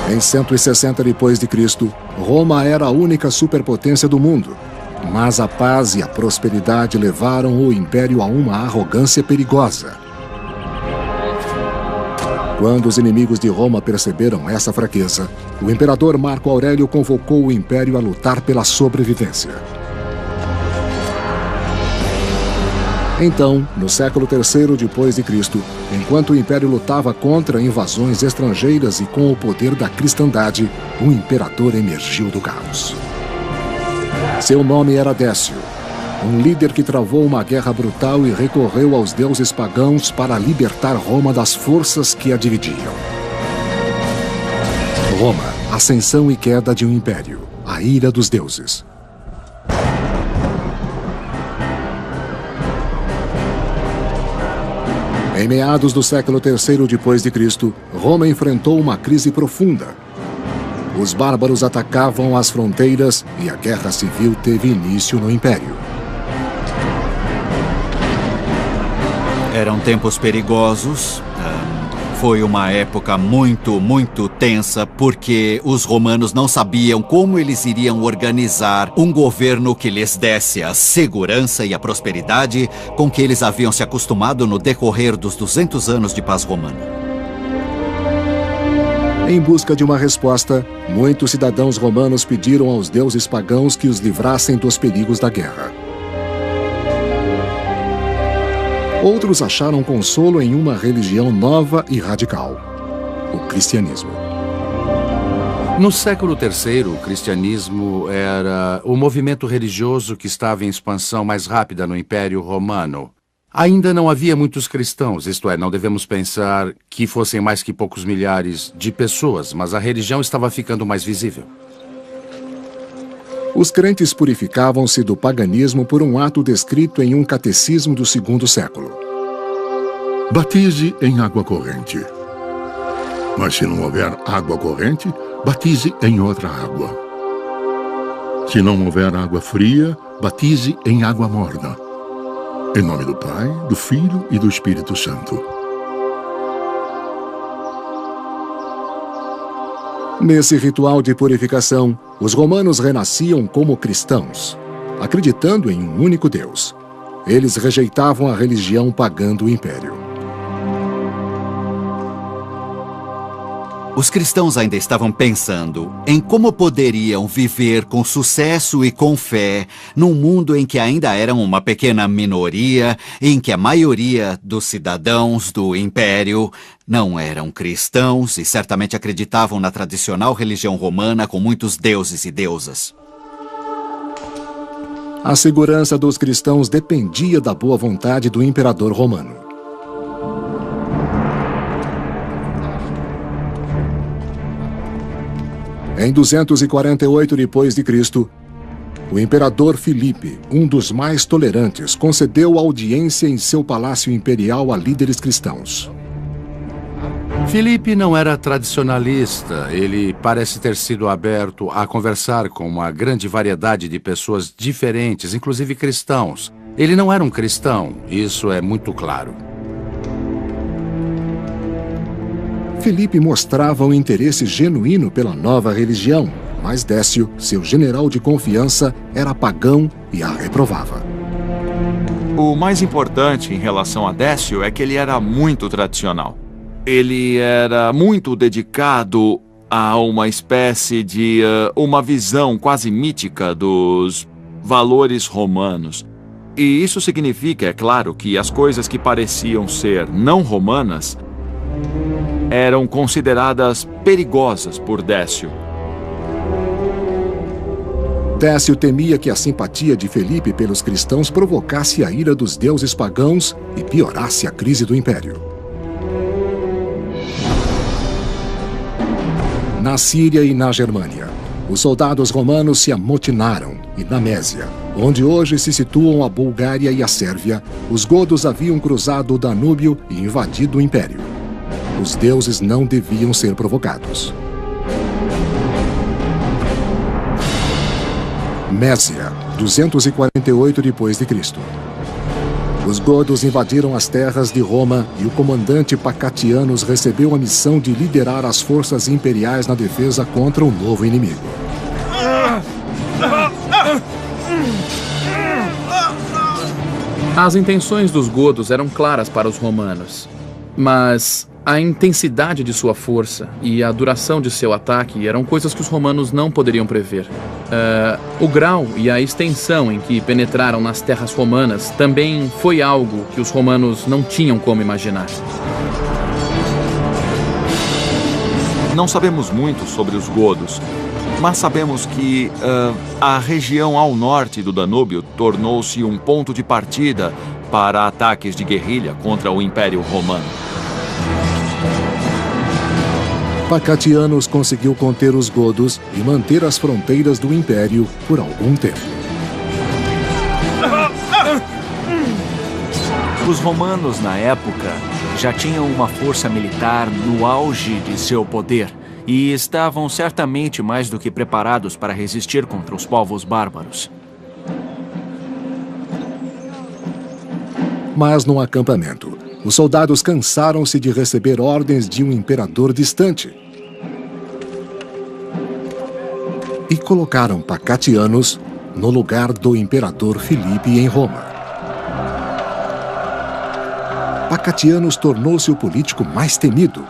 Em 160 depois de Cristo, Roma era a única superpotência do mundo, mas a paz e a prosperidade levaram o império a uma arrogância perigosa. Quando os inimigos de Roma perceberam essa fraqueza, o imperador Marco Aurélio convocou o império a lutar pela sobrevivência. Então, no século III depois de Cristo, enquanto o império lutava contra invasões estrangeiras e com o poder da cristandade, um imperador emergiu do caos. Seu nome era Décio, um líder que travou uma guerra brutal e recorreu aos deuses pagãos para libertar Roma das forças que a dividiam. Roma, ascensão e queda de um império, a ira dos deuses. Em meados do século III depois de Cristo, Roma enfrentou uma crise profunda. Os bárbaros atacavam as fronteiras e a guerra civil teve início no império. Eram tempos perigosos. Foi uma época muito tensa, porque os romanos não sabiam como eles iriam organizar um governo que lhes desse a segurança e a prosperidade com que eles haviam se acostumado no decorrer dos 200 anos de paz romana. Em busca de uma resposta, muitos cidadãos romanos pediram aos deuses pagãos que os livrassem dos perigos da guerra. Outros acharam consolo em uma religião nova e radical, o cristianismo. No século III, o cristianismo era o movimento religioso que estava em expansão mais rápida no Império Romano. Ainda não havia muitos cristãos, isto é, não devemos pensar que fossem mais que poucos milhares de pessoas, mas a religião estava ficando mais visível. Os crentes purificavam-se do paganismo por um ato descrito em um catecismo do II século. Batize em água corrente. Mas se não houver água corrente, batize em outra água. Se não houver água fria, batize em água morna. Em nome do Pai, do Filho e do Espírito Santo. Nesse ritual de purificação, os romanos renasciam como cristãos, acreditando em um único Deus. Eles rejeitavam a religião pagã do império. Os cristãos ainda estavam pensando em como poderiam viver com sucesso e com fé num mundo em que ainda eram uma pequena minoria, em que a maioria dos cidadãos do império não eram cristãos e certamente acreditavam na tradicional religião romana com muitos deuses e deusas. A segurança dos cristãos dependia da boa vontade do imperador romano. Em 248 depois de Cristo, o imperador Filipe, um dos mais tolerantes, concedeu audiência em seu palácio imperial a líderes cristãos. Filipe não era tradicionalista. Ele parece ter sido aberto a conversar com uma grande variedade de pessoas diferentes, inclusive cristãos. Ele não era um cristão, isso é muito claro. Filipe mostrava um interesse genuíno pela nova religião, mas Décio, seu general de confiança, era pagão e a reprovava. O mais importante em relação a Décio é que ele era muito tradicional. Ele era muito dedicado a uma espécie de uma visão quase mítica dos valores romanos. E isso significa, é claro, que as coisas que pareciam ser não romanas eram consideradas perigosas por Décio. Décio temia que a simpatia de Filipe pelos cristãos provocasse a ira dos deuses pagãos e piorasse a crise do império. Na Síria e na Germânia, os soldados romanos se amotinaram e na Mésia, onde hoje se situam a Bulgária e a Sérvia, os godos haviam cruzado o Danúbio e invadido o império. Os deuses não deviam ser provocados. Mésia, 248 depois de Cristo. Os godos invadiram as terras de Roma e o comandante Pacatianos recebeu a missão de liderar as forças imperiais na defesa contra um novo inimigo. As intenções dos godos eram claras para os romanos, mas a intensidade de sua força e a duração de seu ataque eram coisas que os romanos não poderiam prever. O grau e a extensão em que penetraram nas terras romanas também foi algo que os romanos não tinham como imaginar. Não sabemos muito sobre os godos, mas sabemos que a região ao norte do Danúbio tornou-se um ponto de partida para ataques de guerrilha contra o Império Romano. Pacatianos conseguiu conter os godos e manter as fronteiras do Império por algum tempo. Os romanos, na época, já tinham uma força militar no auge de seu poder e estavam certamente mais do que preparados para resistir contra os povos bárbaros. Mas no acampamento, os soldados cansaram-se de receber ordens de um imperador distante e colocaram Pacatianos no lugar do imperador Filipe em Roma. Pacatianos tornou-se o político mais temido,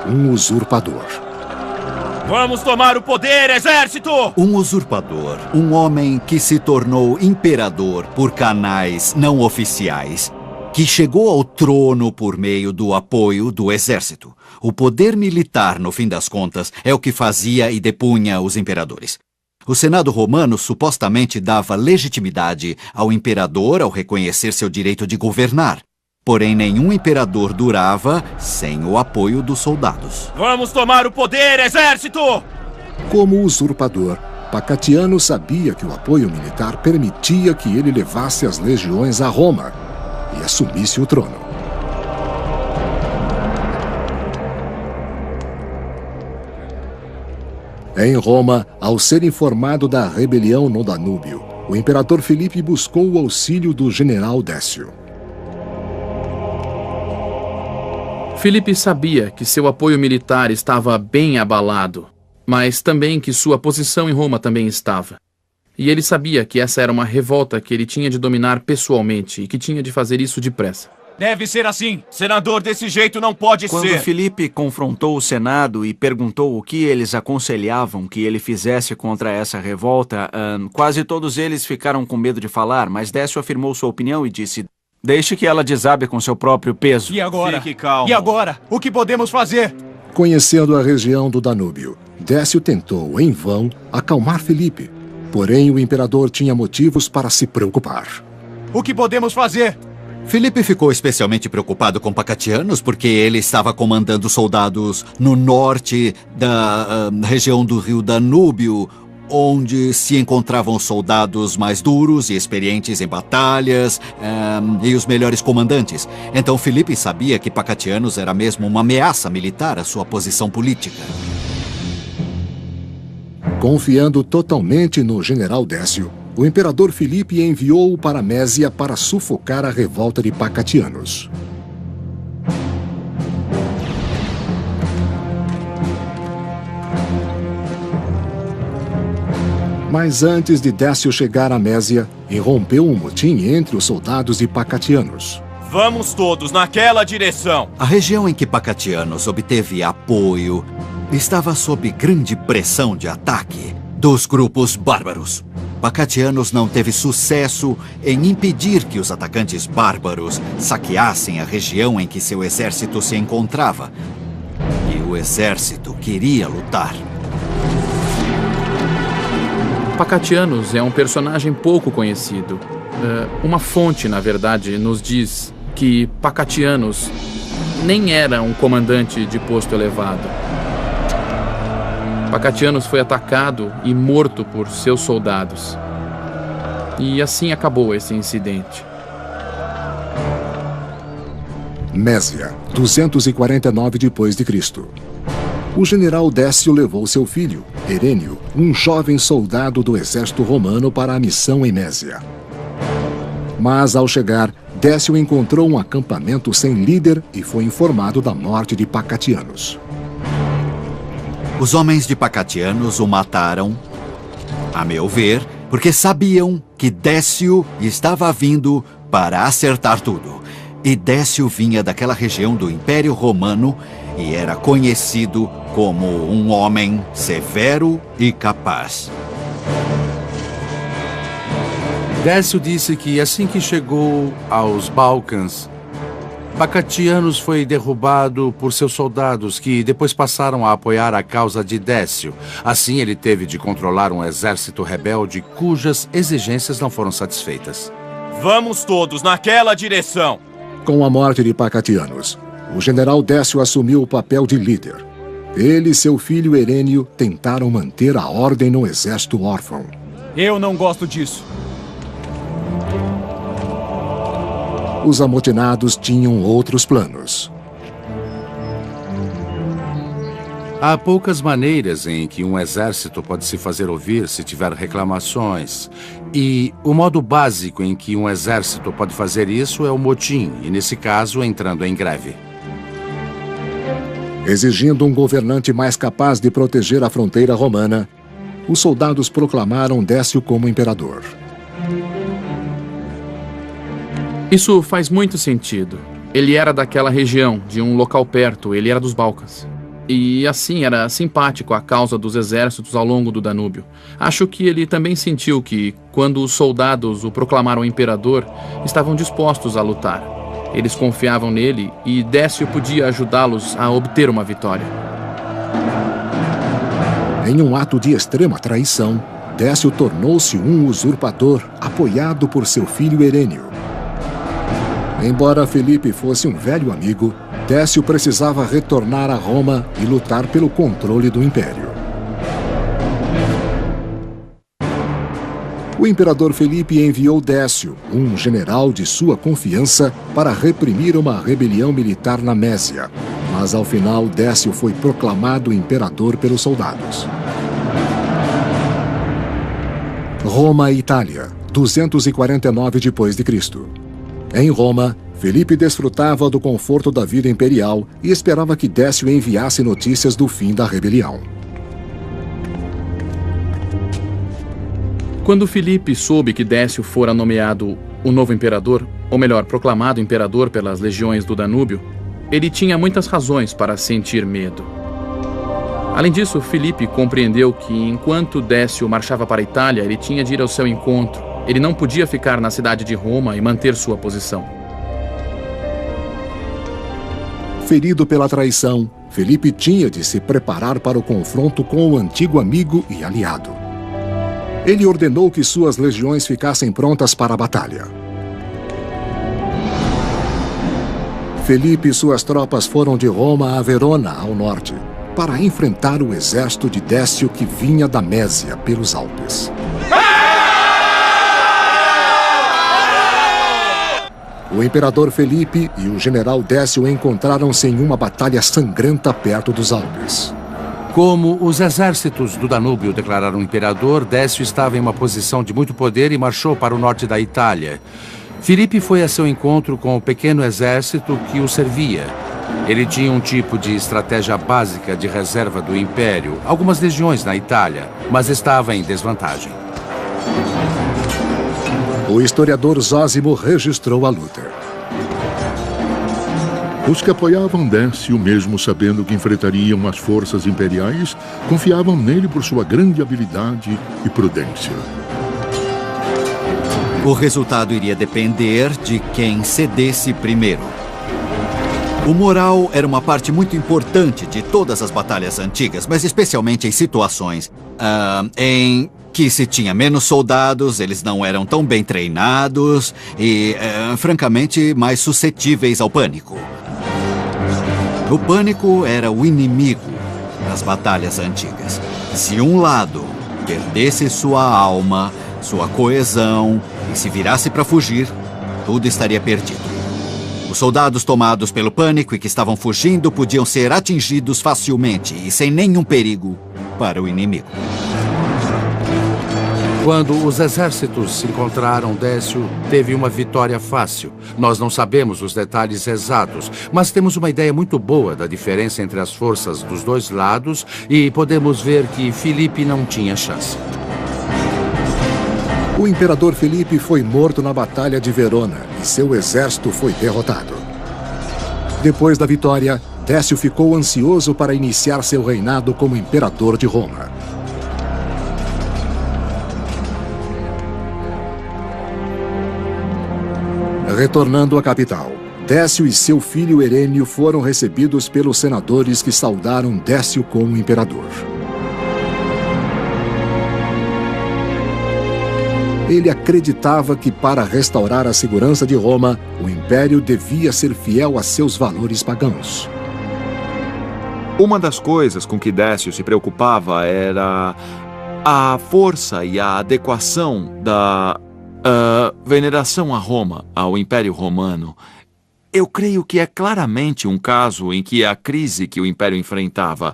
um usurpador. Vamos tomar o poder, exército! Um usurpador, um homem que se tornou imperador por canais não oficiais, que chegou ao trono por meio do apoio do exército. O poder militar, no fim das contas, é o que fazia e depunha os imperadores. O Senado romano supostamente dava legitimidade ao imperador ao reconhecer seu direito de governar. Porém, nenhum imperador durava sem o apoio dos soldados. Vamos tomar o poder, exército! Como usurpador, Pacatiano sabia que o apoio militar permitia que ele levasse as legiões a Roma e assumisse o trono. Em Roma, ao ser informado da rebelião no Danúbio, o imperador Filipe buscou o auxílio do general Décio. Filipe sabia que seu apoio militar estava bem abalado, mas também que sua posição em Roma também estava. E ele sabia que essa era uma revolta que ele tinha de dominar pessoalmente e que tinha de fazer isso depressa. Deve ser assim. Senador desse jeito não pode Quando ser. Filipe confrontou o Senado e perguntou o que eles aconselhavam que ele fizesse contra essa revolta, quase todos eles ficaram com medo de falar, mas Décio afirmou sua opinião e disse: deixe que ela desabe com seu próprio peso. E agora? Fique calmo. E agora? O que podemos fazer? Conhecendo a região do Danúbio, Décio tentou, em vão, acalmar Filipe. Porém, o imperador tinha motivos para se preocupar. O que podemos fazer? Filipe ficou especialmente preocupado com Pacatianos porque ele estava comandando soldados no norte da região do rio Danúbio, onde se encontravam soldados mais duros e experientes em batalhas e os melhores comandantes. Então Filipe sabia que Pacatianos era mesmo uma ameaça militar à sua posição política. Confiando totalmente no general Décio, o imperador Filipe enviou-o para Mésia para sufocar a revolta de Pacatianos. Mas antes de Décio chegar a Mésia, irrompeu um motim entre os soldados de Pacatianos. Vamos todos naquela direção. A região em que Pacatianos obteve apoio estava sob grande pressão de ataque dos grupos bárbaros. Pacatianos não teve sucesso em impedir que os atacantes bárbaros saqueassem a região em que seu exército se encontrava. E o exército queria lutar. Pacatianos é um personagem pouco conhecido. Uma fonte, na verdade, nos diz que Pacatianos nem era um comandante de posto elevado. Pacatianos foi atacado e morto por seus soldados. E assim acabou esse incidente. Mésia, 249 d.C. O general Décio levou seu filho, Herênio, um jovem soldado do exército romano, para a missão em Mésia. Mas, ao chegar, Décio encontrou um acampamento sem líder e foi informado da morte de Pacatianos. Os homens de Pacatianos o mataram, a meu ver, porque sabiam que Décio estava vindo para acertar tudo. E Décio vinha daquela região do Império Romano e era conhecido como um homem severo e capaz. Décio disse que assim que chegou aos Balcãs, Pacatianos foi derrubado por seus soldados, que depois passaram a apoiar a causa de Décio. Assim, ele teve de controlar um exército rebelde cujas exigências não foram satisfeitas. Vamos todos naquela direção. Com a morte de Pacatianos, o general Décio assumiu o papel de líder. Ele e seu filho Herênio tentaram manter a ordem no exército órfão. Eu não gosto disso. Os amotinados tinham outros planos. Há poucas maneiras em que um exército pode se fazer ouvir se tiver reclamações. E o modo básico em que um exército pode fazer isso é o motim, e nesse caso, entrando em greve. Exigindo um governante mais capaz de proteger a fronteira romana, os soldados proclamaram Décio como imperador. Isso faz muito sentido. Ele era daquela região, de um local perto, ele era dos Balcãs. E assim era simpático à causa dos exércitos ao longo do Danúbio. Acho que ele também sentiu que, quando os soldados o proclamaram imperador, estavam dispostos a lutar. Eles confiavam nele e Décio podia ajudá-los a obter uma vitória. Em um ato de extrema traição, Décio tornou-se um usurpador, apoiado por seu filho Herênio. Embora Felipe fosse um velho amigo, Décio precisava retornar a Roma e lutar pelo controle do império. O imperador Felipe enviou Décio, um general de sua confiança, para reprimir uma rebelião militar na Mésia. Mas ao final, Décio foi proclamado imperador pelos soldados. Roma e Itália, 249 d.C. Em Roma, Felipe desfrutava do conforto da vida imperial e esperava que Décio enviasse notícias do fim da rebelião. Quando Filipe soube que Décio fora nomeado o novo imperador, ou melhor, proclamado imperador pelas legiões do Danúbio, ele tinha muitas razões para sentir medo. Além disso, Filipe compreendeu que enquanto Décio marchava para a Itália, ele tinha de ir ao seu encontro. Ele não podia ficar na cidade de Roma e manter sua posição. Ferido pela traição, Felipe tinha de se preparar para o confronto com o antigo amigo e aliado. Ele ordenou que suas legiões ficassem prontas para a batalha. Felipe e suas tropas foram de Roma a Verona, ao norte, para enfrentar o exército de Décio que vinha da Mésia pelos Alpes. O imperador Felipe e o general Décio encontraram-se em uma batalha sangrenta perto dos Alpes. Como os exércitos do Danúbio declararam imperador, Décio estava em uma posição de muito poder e marchou para o norte da Itália. Filipe foi a seu encontro com o pequeno exército que o servia. Ele tinha um tipo de estratégia básica de reserva do Império, algumas legiões na Itália, mas estava em desvantagem. O historiador Zósimo registrou a luta. Os que apoiavam Décio, mesmo sabendo que enfrentariam as forças imperiais, confiavam nele por sua grande habilidade e prudência. O resultado iria depender de quem cedesse primeiro. O moral era uma parte muito importante de todas as batalhas antigas, mas especialmente em situações em que se tinha menos soldados, eles não eram tão bem treinados e, francamente, mais suscetíveis ao pânico. O pânico era o inimigo nas batalhas antigas. Se um lado perdesse sua alma, sua coesão e se virasse para fugir, tudo estaria perdido. Os soldados tomados pelo pânico e que estavam fugindo podiam ser atingidos facilmente e sem nenhum perigo para o inimigo. Quando os exércitos se encontraram, Décio teve uma vitória fácil. Nós não sabemos os detalhes exatos, mas temos uma ideia muito boa da diferença entre as forças dos dois lados e podemos ver que Filipe não tinha chance. O imperador Filipe foi morto na Batalha de Verona e seu exército foi derrotado. Depois da vitória, Décio ficou ansioso para iniciar seu reinado como imperador de Roma. Retornando à capital, Décio e seu filho Herênio foram recebidos pelos senadores que saudaram Décio como imperador. Ele acreditava que para restaurar a segurança de Roma, o império devia ser fiel a seus valores pagãos. Uma das coisas com que Décio se preocupava era a força e a adequação da veneração a Roma, ao Império Romano. Eu creio que é claramente um caso em que a crise que o Império enfrentava,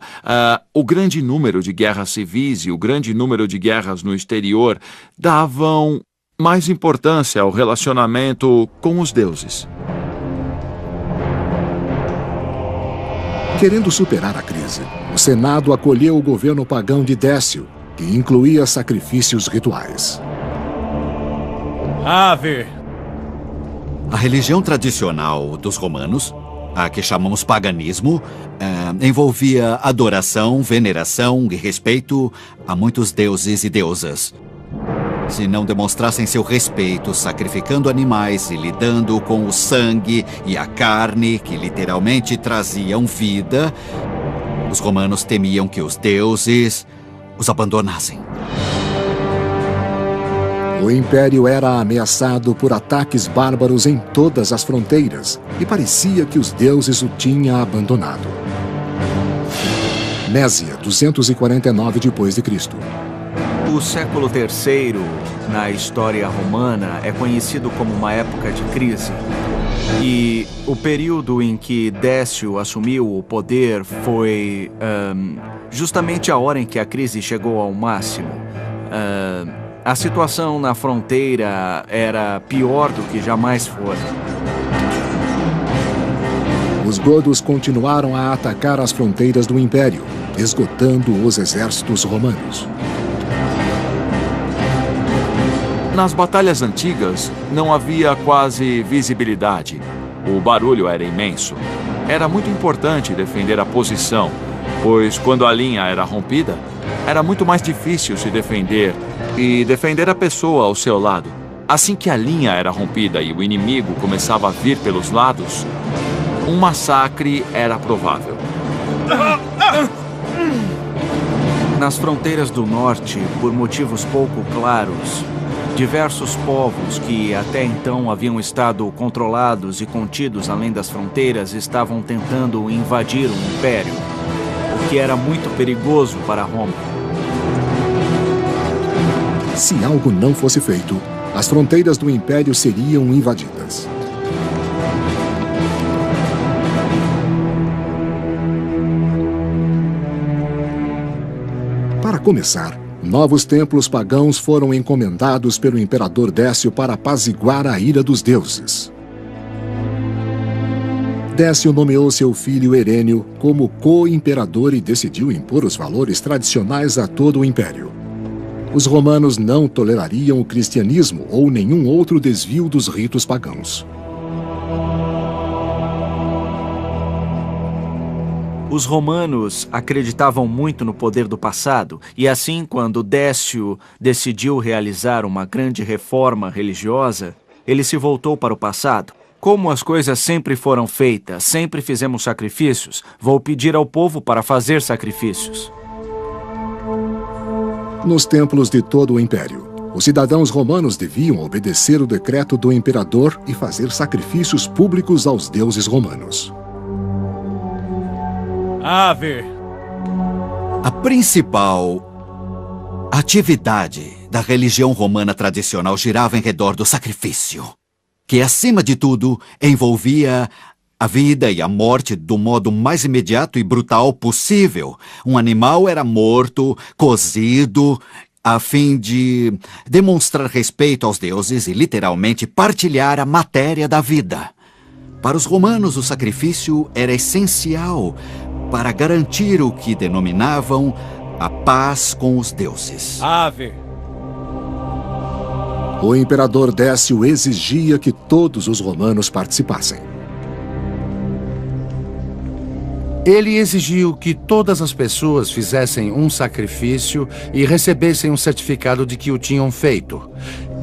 o grande número de guerras civis e o grande número de guerras no exterior davam mais importância ao relacionamento com os deuses. Querendo superar a crise, o Senado acolheu o governo pagão de Décio, que incluía sacrifícios rituais. Ave! A religião tradicional dos romanos, a que chamamos paganismo, envolvia adoração, veneração e respeito a muitos deuses e deusas. Se não demonstrassem seu respeito sacrificando animais e lidando com o sangue e a carne, que literalmente traziam vida, os romanos temiam que os deuses os abandonassem. O império era ameaçado por ataques bárbaros em todas as fronteiras e parecia que os deuses o tinham abandonado. Mésia, 249 d.C. O século III, na história romana, é conhecido como uma época de crise. E o período em que Décio assumiu o poder foi justamente a hora em que a crise chegou ao máximo. A situação na fronteira era pior do que jamais fora. Os godos continuaram a atacar as fronteiras do império, esgotando os exércitos romanos. Nas batalhas antigas, não havia quase visibilidade. O barulho era imenso. Era muito importante defender a posição, pois quando a linha era rompida, era muito mais difícil se defender e defender a pessoa ao seu lado. Assim que a linha era rompida e o inimigo começava a vir pelos lados, um massacre era provável. Nas fronteiras do norte, por motivos pouco claros, diversos povos que até então haviam estado controlados e contidos além das fronteiras estavam tentando invadir o império, o que era muito perigoso para Roma. Se algo não fosse feito, as fronteiras do império seriam invadidas. Para começar, novos templos pagãos foram encomendados pelo imperador Décio para apaziguar a ira dos deuses. Décio nomeou seu filho Herênio como co-imperador e decidiu impor os valores tradicionais a todo o império. Os romanos não tolerariam o cristianismo ou nenhum outro desvio dos ritos pagãos. Os romanos acreditavam muito no poder do passado, e assim, quando Décio decidiu realizar uma grande reforma religiosa, ele se voltou para o passado. Como as coisas sempre foram feitas, sempre fizemos sacrifícios, vou pedir ao povo para fazer sacrifícios. Nos templos de todo o império, os cidadãos romanos deviam obedecer o decreto do imperador e fazer sacrifícios públicos aos deuses romanos. Ave! A principal atividade da religião romana tradicional girava em redor do sacrifício, que, acima de tudo, envolvia a vida e a morte do modo mais imediato e brutal possível. Um animal era morto, cozido a fim de demonstrar respeito aos deuses e literalmente partilhar a matéria da vida. Para os romanos, o sacrifício era essencial para garantir o que denominavam a paz com os deuses. Ave. O imperador Décio exigia que todos os romanos participassem. Ele exigiu que todas as pessoas fizessem um sacrifício e recebessem um certificado de que o tinham feito.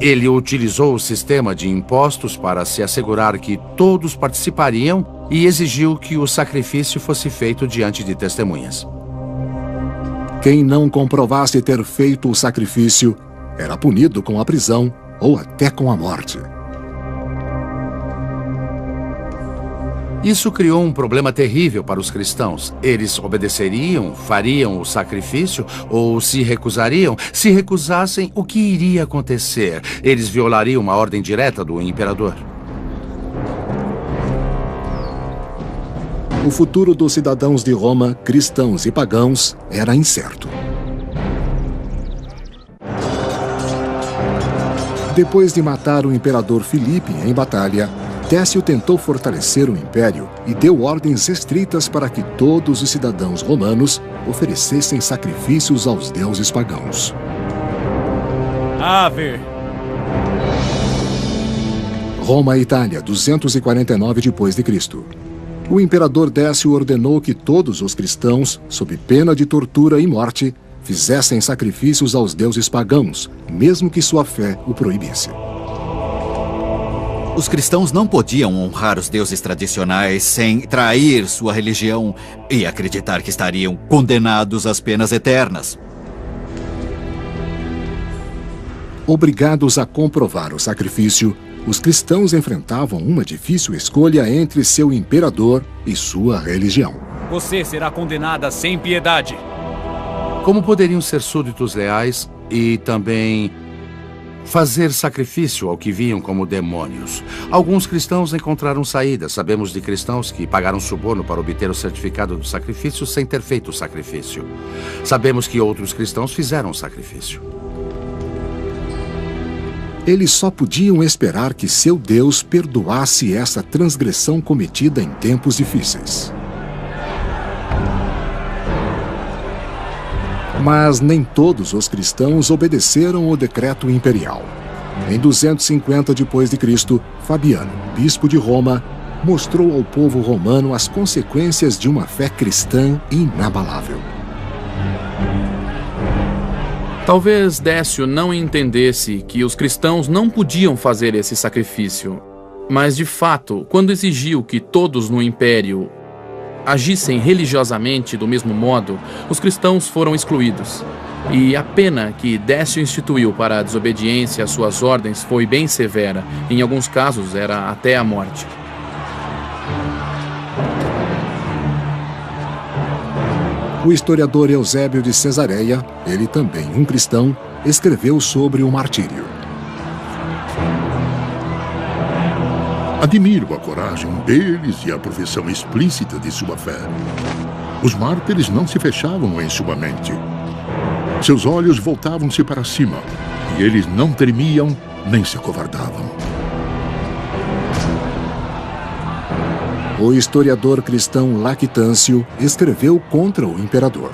Ele utilizou o sistema de impostos para se assegurar que todos participariam e exigiu que o sacrifício fosse feito diante de testemunhas. Quem não comprovasse ter feito o sacrifício era punido com a prisão ou até com a morte. Isso criou um problema terrível para os cristãos. Eles obedeceriam, fariam o sacrifício ou se recusariam? Se recusassem, o que iria acontecer? Eles violariam uma ordem direta do imperador. O futuro dos cidadãos de Roma, cristãos e pagãos, era incerto. Depois de matar o imperador Filipe em batalha, Décio tentou fortalecer o império e deu ordens estritas para que todos os cidadãos romanos oferecessem sacrifícios aos deuses pagãos. Ave. Roma e Itália, 249 d.C. O imperador Décio ordenou que todos os cristãos, sob pena de tortura e morte, fizessem sacrifícios aos deuses pagãos, mesmo que sua fé o proibisse. Os cristãos não podiam honrar os deuses tradicionais sem trair sua religião e acreditar que estariam condenados às penas eternas. Obrigados a comprovar o sacrifício, os cristãos enfrentavam uma difícil escolha entre seu imperador e sua religião. Você será condenada sem piedade. Como poderiam ser súditos leais e também fazer sacrifício ao que viam como demônios? Alguns cristãos encontraram saída. Sabemos de cristãos que pagaram suborno para obter o certificado do sacrifício sem ter feito o sacrifício. Sabemos que outros cristãos fizeram o sacrifício. Eles só podiam esperar que seu Deus perdoasse essa transgressão cometida em tempos difíceis. Mas nem todos os cristãos obedeceram o decreto imperial. Em 250 d.C., Fabiano, bispo de Roma, mostrou ao povo romano as consequências de uma fé cristã inabalável. Talvez Décio não entendesse que os cristãos não podiam fazer esse sacrifício, mas de fato, quando exigiu que todos no império agissem religiosamente do mesmo modo, os cristãos foram excluídos. E a pena que Décio instituiu para a desobediência às suas ordens foi bem severa. Em alguns casos, era até a morte. O historiador Eusébio de Cesareia, ele também um cristão, escreveu sobre o martírio. Admiro a coragem deles e a profissão explícita de sua fé. Os mártires não se fechavam em sua mente. Seus olhos voltavam-se para cima, e eles não tremiam nem se acovardavam. O historiador cristão Lactâncio escreveu contra o imperador.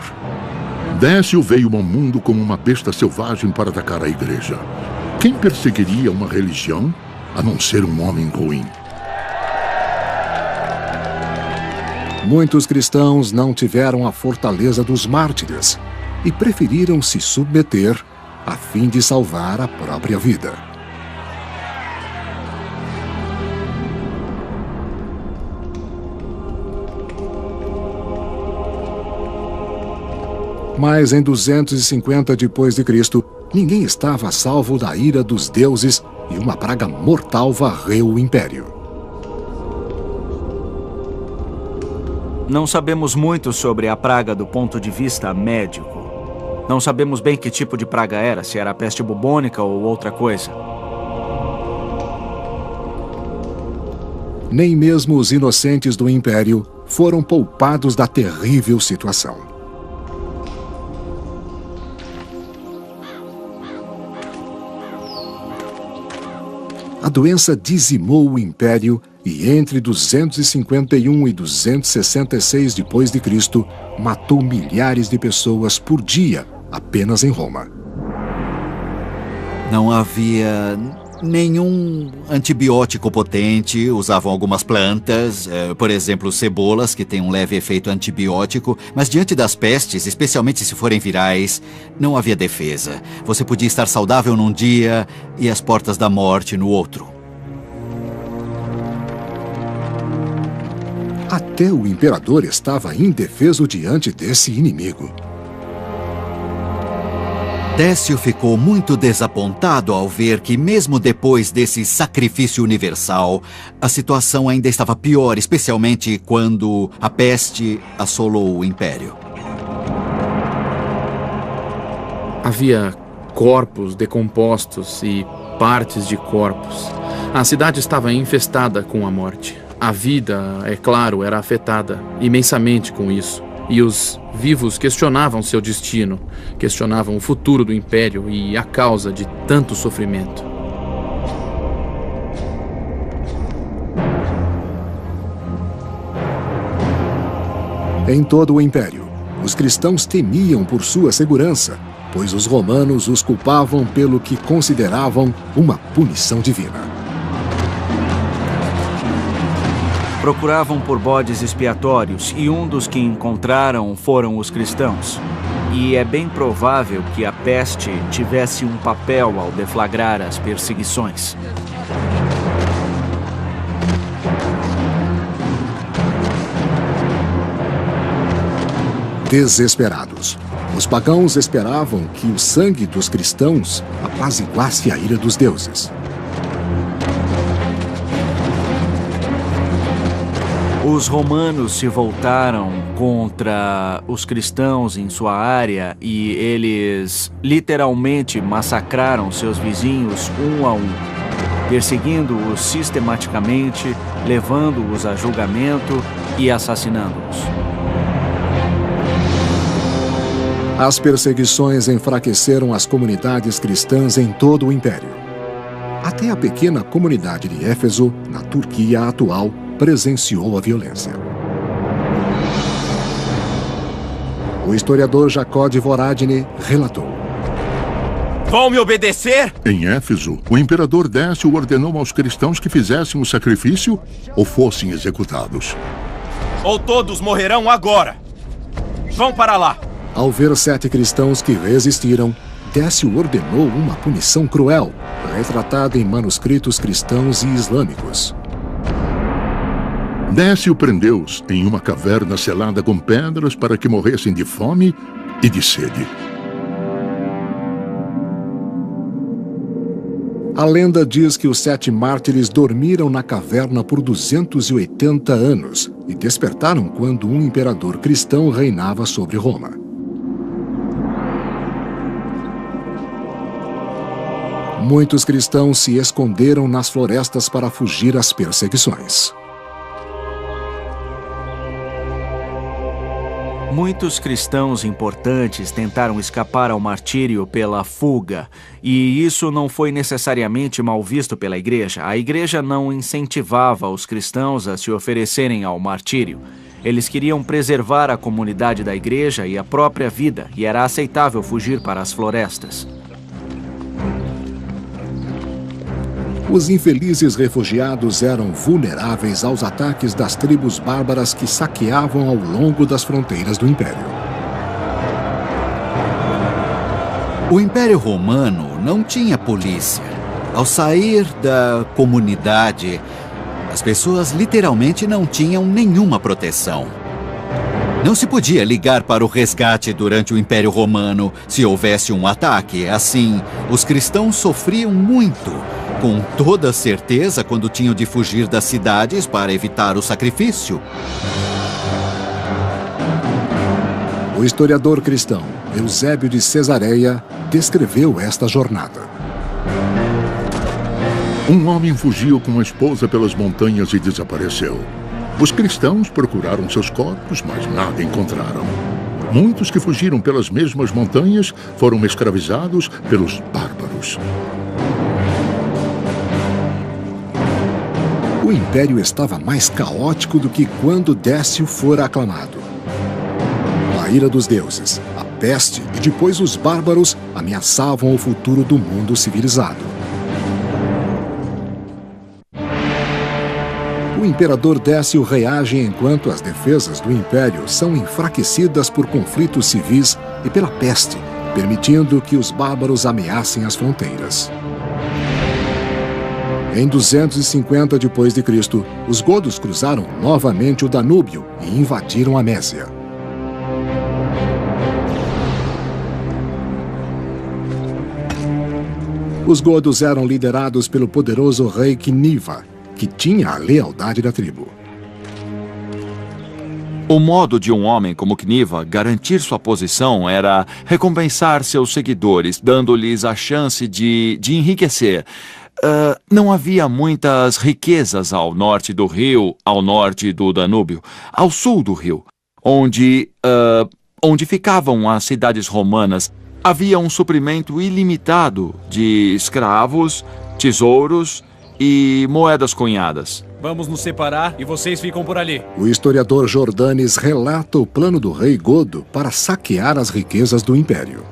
Décio veio ao mundo como uma besta selvagem para atacar a igreja. Quem perseguiria uma religião a não ser um homem ruim? Muitos cristãos não tiveram a fortaleza dos mártires e preferiram se submeter a fim de salvar a própria vida. Mas em 250 d.C., ninguém estava a salvo da ira dos deuses e uma praga mortal varreu o império. Não sabemos muito sobre a praga do ponto de vista médico. Não sabemos bem que tipo de praga era, se era a peste bubônica ou outra coisa. Nem mesmo os inocentes do império foram poupados da terrível situação. A doença dizimou o império e entre 251 e 266 d.C., matou milhares de pessoas por dia apenas em Roma. Não havia nenhum antibiótico potente, usavam algumas plantas, por exemplo, cebolas, que têm um leve efeito antibiótico, mas diante das pestes, especialmente se forem virais, não havia defesa. Você podia estar saudável num dia e às portas da morte no outro. Até o imperador estava indefeso diante desse inimigo. Décio ficou muito desapontado ao ver que, mesmo depois desse sacrifício universal, a situação ainda estava pior, especialmente quando a peste assolou o império. Havia corpos decompostos e partes de corpos. A cidade estava infestada com a morte. A vida, é claro, era afetada imensamente com isso. E os vivos questionavam seu destino, questionavam o futuro do império e a causa de tanto sofrimento. Em todo o império, os cristãos temiam por sua segurança, pois os romanos os culpavam pelo que consideravam uma punição divina. Procuravam por bodes expiatórios e um dos que encontraram foram os cristãos. E é bem provável que a peste tivesse um papel ao deflagrar as perseguições. Desesperados, os pagãos esperavam que o sangue dos cristãos apaziguasse a ira dos deuses. Os romanos se voltaram contra os cristãos em sua área e eles literalmente massacraram seus vizinhos um a um, perseguindo-os sistematicamente, levando-os a julgamento e assassinando-os. As perseguições enfraqueceram as comunidades cristãs em todo o império. Até a pequena comunidade de Éfeso, na Turquia atual, presenciou a violência. O historiador Jacó de Voragine relatou: Vão me obedecer? Em Éfeso, o imperador Décio ordenou aos cristãos que fizessem o sacrifício ou fossem executados. Ou todos morrerão agora. Vão para lá. Ao ver 7 cristãos que resistiram, Décio ordenou uma punição cruel, retratada em manuscritos cristãos e islâmicos. Décio prendeu-os em uma caverna selada com pedras para que morressem de fome e de sede. A lenda diz que os 7 mártires dormiram na caverna por 280 anos e despertaram quando um imperador cristão reinava sobre Roma. Muitos cristãos se esconderam nas florestas para fugir às perseguições. Muitos cristãos importantes tentaram escapar ao martírio pela fuga, e isso não foi necessariamente mal visto pela igreja. A igreja não incentivava os cristãos a se oferecerem ao martírio. Eles queriam preservar a comunidade da igreja e a própria vida, e era aceitável fugir para as florestas. Os infelizes refugiados eram vulneráveis aos ataques das tribos bárbaras que saqueavam ao longo das fronteiras do Império. O Império Romano não tinha polícia. Ao sair da comunidade, as pessoas literalmente não tinham nenhuma proteção. Não se podia ligar para o resgate durante o Império Romano se houvesse um ataque. Assim, os cristãos sofriam muito, com toda certeza, quando tinham de fugir das cidades para evitar o sacrifício. O historiador cristão Eusébio de Cesareia descreveu esta jornada. Um homem fugiu com a esposa pelas montanhas e desapareceu. Os cristãos procuraram seus corpos, mas nada encontraram. Muitos que fugiram pelas mesmas montanhas foram escravizados pelos bárbaros. O império estava mais caótico do que quando Décio fora aclamado. A ira dos deuses, a peste e depois os bárbaros ameaçavam o futuro do mundo civilizado. O imperador Décio reage enquanto as defesas do império são enfraquecidas por conflitos civis e pela peste, permitindo que os bárbaros ameacem as fronteiras. Em 250 d.C., os godos cruzaram novamente o Danúbio e invadiram a Mésia. Os godos eram liderados pelo poderoso rei Quiniva, que tinha a lealdade da tribo. O modo de um homem como Quiniva garantir sua posição era recompensar seus seguidores, dando-lhes a chance de enriquecer. Não havia muitas riquezas ao norte do rio, ao norte do Danúbio, ao sul do rio, onde ficavam as cidades romanas. Havia um suprimento ilimitado de escravos, tesouros e moedas cunhadas. Vamos nos separar e vocês ficam por ali. O historiador Jordanes relata o plano do rei Godo para saquear as riquezas do império.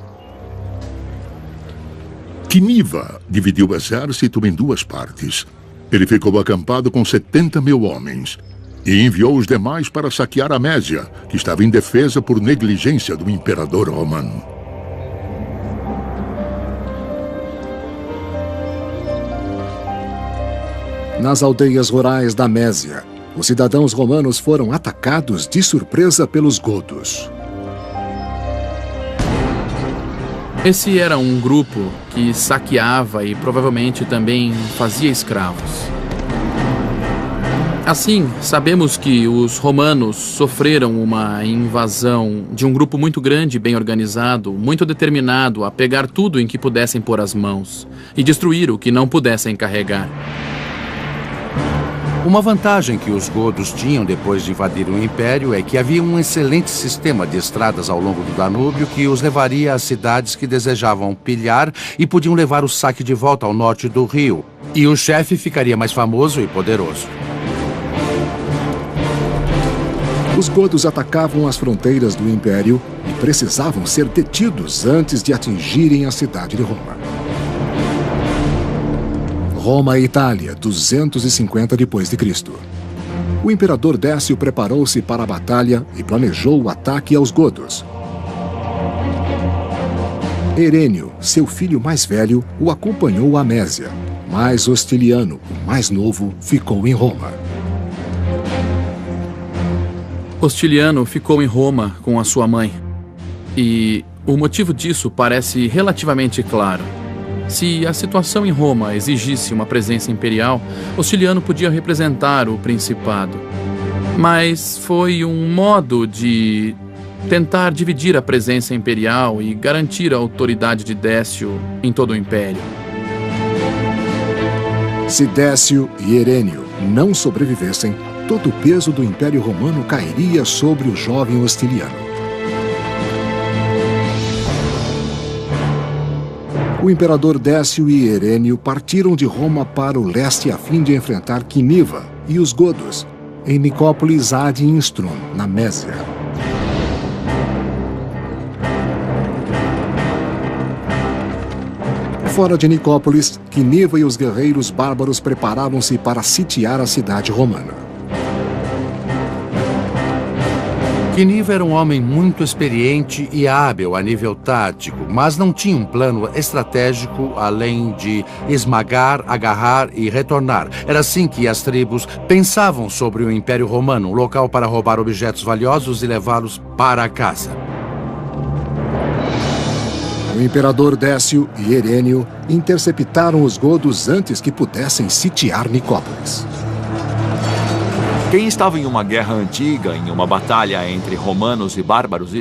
Quiniva dividiu o exército em duas partes. Ele ficou acampado com 70.000 homens e enviou os demais para saquear a Mésia, que estava indefesa por negligência do imperador romano. Nas aldeias rurais da Mésia, os cidadãos romanos foram atacados de surpresa pelos godos. Esse era um grupo que saqueava e provavelmente também fazia escravos. Assim, sabemos que os romanos sofreram uma invasão de um grupo muito grande, bem organizado, muito determinado a pegar tudo em que pudessem pôr as mãos e destruir o que não pudessem carregar. Uma vantagem que os godos tinham depois de invadir o império é que havia um excelente sistema de estradas ao longo do Danúbio que os levaria às cidades que desejavam pilhar e podiam levar o saque de volta ao norte do rio. E o chefe ficaria mais famoso e poderoso. Os godos atacavam as fronteiras do império e precisavam ser detidos antes de atingirem a cidade de Roma. Roma e Itália, 250 d.C. O imperador Décio preparou-se para a batalha e planejou o ataque aos godos. Herênio, seu filho mais velho, o acompanhou à Mésia, mas Hostiliano, o mais novo, ficou em Roma. Hostiliano ficou em Roma com a sua mãe. E o motivo disso parece relativamente claro. Se a situação em Roma exigisse uma presença imperial, Hostiliano podia representar o principado. Mas foi um modo de tentar dividir a presença imperial e garantir a autoridade de Décio em todo o império. Se Décio e Herênio não sobrevivessem, todo o peso do Império Romano cairia sobre o jovem Hostiliano. O imperador Décio e Herênio partiram de Roma para o leste a fim de enfrentar Quiniva e os godos, em Nicópolis ad Instrum, na Mésia. Fora de Nicópolis, Quiniva e os guerreiros bárbaros preparavam-se para sitiar a cidade romana. Quiniva era um homem muito experiente e hábil a nível tático, mas não tinha um plano estratégico além de esmagar, agarrar e retornar. Era assim que as tribos pensavam sobre o Império Romano, um local para roubar objetos valiosos e levá-los para casa. O imperador Décio e Herênio interceptaram os godos antes que pudessem sitiar Nicópolis. Quem estava em uma guerra antiga, em uma batalha entre romanos e bárbaros,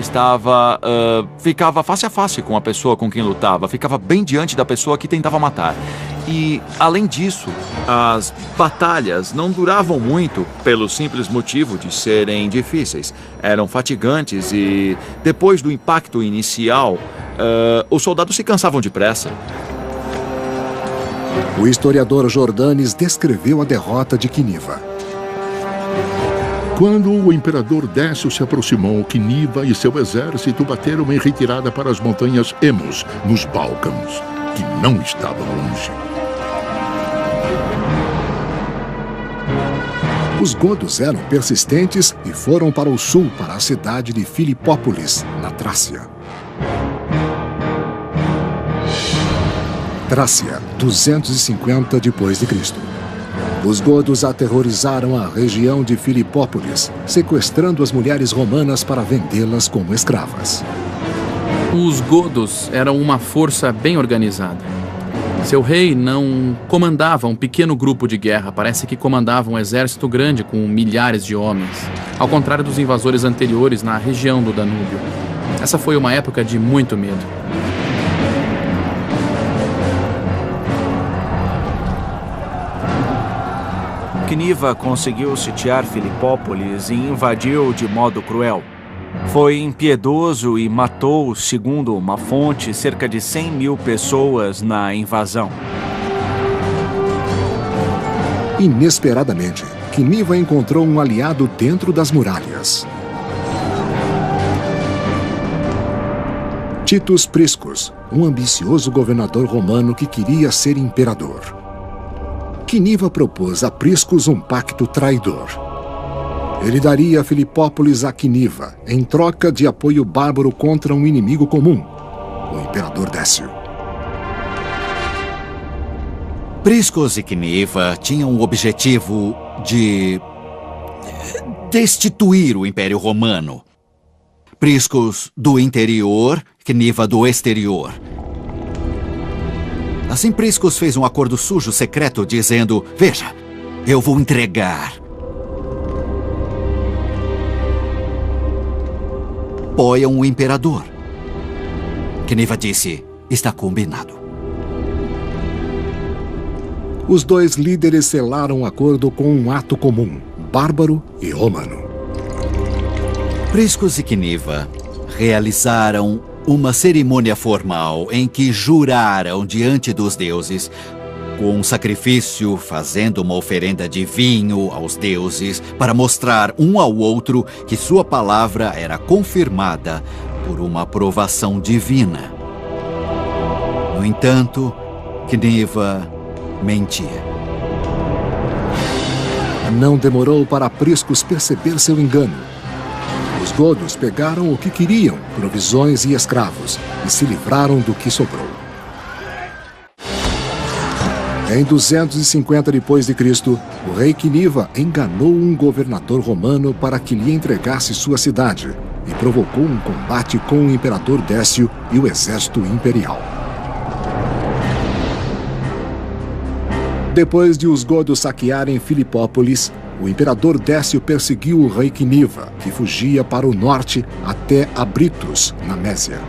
ficava face a face com a pessoa com quem lutava, ficava bem diante da pessoa que tentava matar. E, além disso, as batalhas não duravam muito pelo simples motivo de serem difíceis. Eram fatigantes e, depois do impacto inicial, os soldados se cansavam depressa. O historiador Jordanes descreveu a derrota de Quiniva. Quando o imperador Décio se aproximou, Quiniva e seu exército bateram em retirada para as montanhas Emos, nos Balcãs, que não estavam longe. Os godos eram persistentes e foram para o sul, para a cidade de Filipópolis, na Trácia. Trácia, 250 d.C. Os godos aterrorizaram a região de Filipópolis, sequestrando as mulheres romanas para vendê-las como escravas. Os godos eram uma força bem organizada. Seu rei não comandava um pequeno grupo de guerra, parece que comandava um exército grande com milhares de homens, ao contrário dos invasores anteriores na região do Danúbio. Essa foi uma época de muito medo. Quiniva conseguiu sitiar Filipópolis e invadiu de modo cruel. Foi impiedoso e matou, segundo uma fonte, cerca de 100.000 pessoas na invasão. Inesperadamente, Quiniva encontrou um aliado dentro das muralhas. Titus Priscus, um ambicioso governador romano que queria ser imperador. Quiniva propôs a Priscus um pacto traidor. Ele daria Filipópolis a Quiniva, em troca de apoio bárbaro contra um inimigo comum, o imperador Décio. Priscus e Quiniva tinham o objetivo de destituir o Império Romano. Priscus do interior, Quiniva do exterior. Assim, Priscus fez um acordo sujo secreto dizendo: veja, eu vou entregar apoiam o imperador. Quiniva disse: está combinado. Os dois líderes selaram um acordo com um ato comum, bárbaro e romano. Priscus e Quiniva realizaram uma cerimônia formal em que juraram diante dos deuses, com um sacrifício, fazendo uma oferenda de vinho aos deuses, para mostrar um ao outro que sua palavra era confirmada por uma aprovação divina. No entanto, Quiniva mentia. Não demorou para Priscus perceber seu engano. Os godos pegaram o que queriam, provisões e escravos, e se livraram do que sobrou. Em 250 d.C., o rei Quiniva enganou um governador romano para que lhe entregasse sua cidade e provocou um combate com o imperador Décio e o exército imperial. Depois de os godos saquearem Filipópolis, o imperador Décio perseguiu o rei Quiniva, que fugia para o norte até Abritos, na Mésia.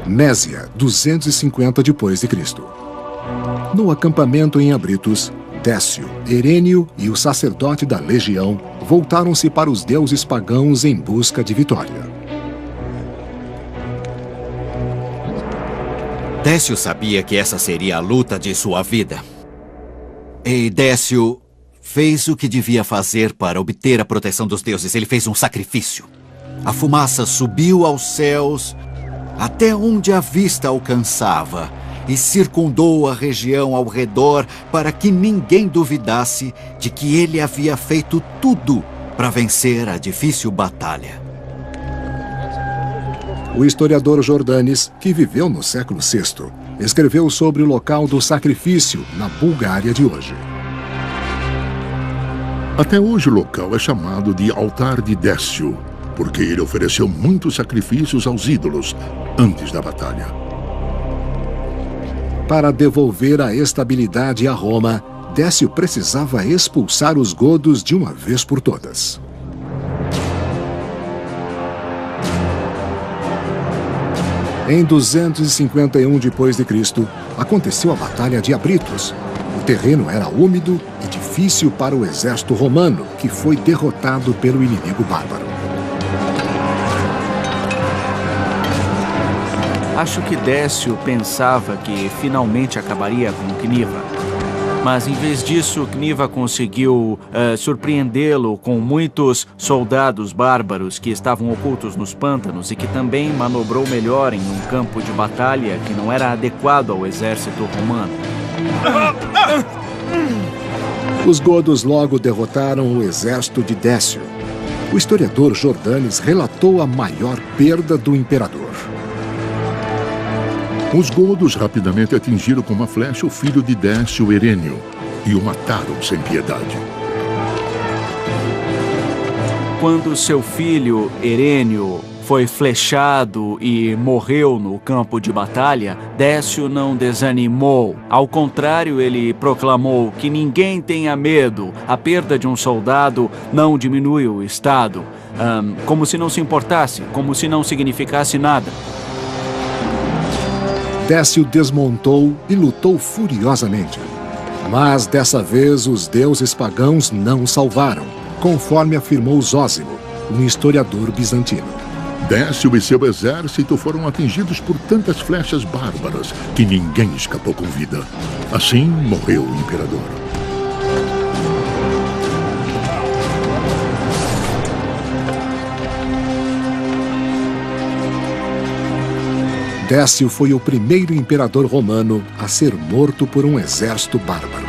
Mésia, 250 d.C. No acampamento em Abritos, Décio, Herênio e o sacerdote da legião voltaram-se para os deuses pagãos em busca de vitória. Décio sabia que essa seria a luta de sua vida. E Décio fez o que devia fazer para obter a proteção dos deuses. Ele fez um sacrifício. A fumaça subiu aos céus até onde a vista alcançava e circundou a região ao redor para que ninguém duvidasse de que ele havia feito tudo para vencer a difícil batalha. O historiador Jordanes, que viveu no século VI, escreveu sobre o local do sacrifício na Bulgária de hoje. Até hoje o local é chamado de Altar de Décio, porque ele ofereceu muitos sacrifícios aos ídolos antes da batalha. Para devolver a estabilidade a Roma, Décio precisava expulsar os godos de uma vez por todas. Em 251 d.C., aconteceu a Batalha de Abritos. O terreno era úmido e difícil para o exército romano, que foi derrotado pelo inimigo bárbaro. Acho que Décio pensava que finalmente acabaria com Cniva. Mas em vez disso, Cniva conseguiu surpreendê-lo com muitos soldados bárbaros que estavam ocultos nos pântanos e que também manobrou melhor em um campo de batalha que não era adequado ao exército romano. Os godos logo derrotaram o exército de Décio. O historiador Jordanes relatou a maior perda do imperador. Os godos rapidamente atingiram com uma flecha o filho de Décio, Herênio, e o mataram sem piedade. Quando seu filho, Herênio, foi flechado e morreu no campo de batalha, Décio não desanimou. Ao contrário, ele proclamou que ninguém tenha medo. A perda de um soldado não diminui o Estado. Como se não se importasse, como se não significasse nada. Décio desmontou e lutou furiosamente. Mas dessa vez os deuses pagãos não o salvaram, conforme afirmou Zósimo, um historiador bizantino. Décio e seu exército foram atingidos por tantas flechas bárbaras que ninguém escapou com vida. Assim morreu o imperador. Décio foi o primeiro imperador romano a ser morto por um exército bárbaro.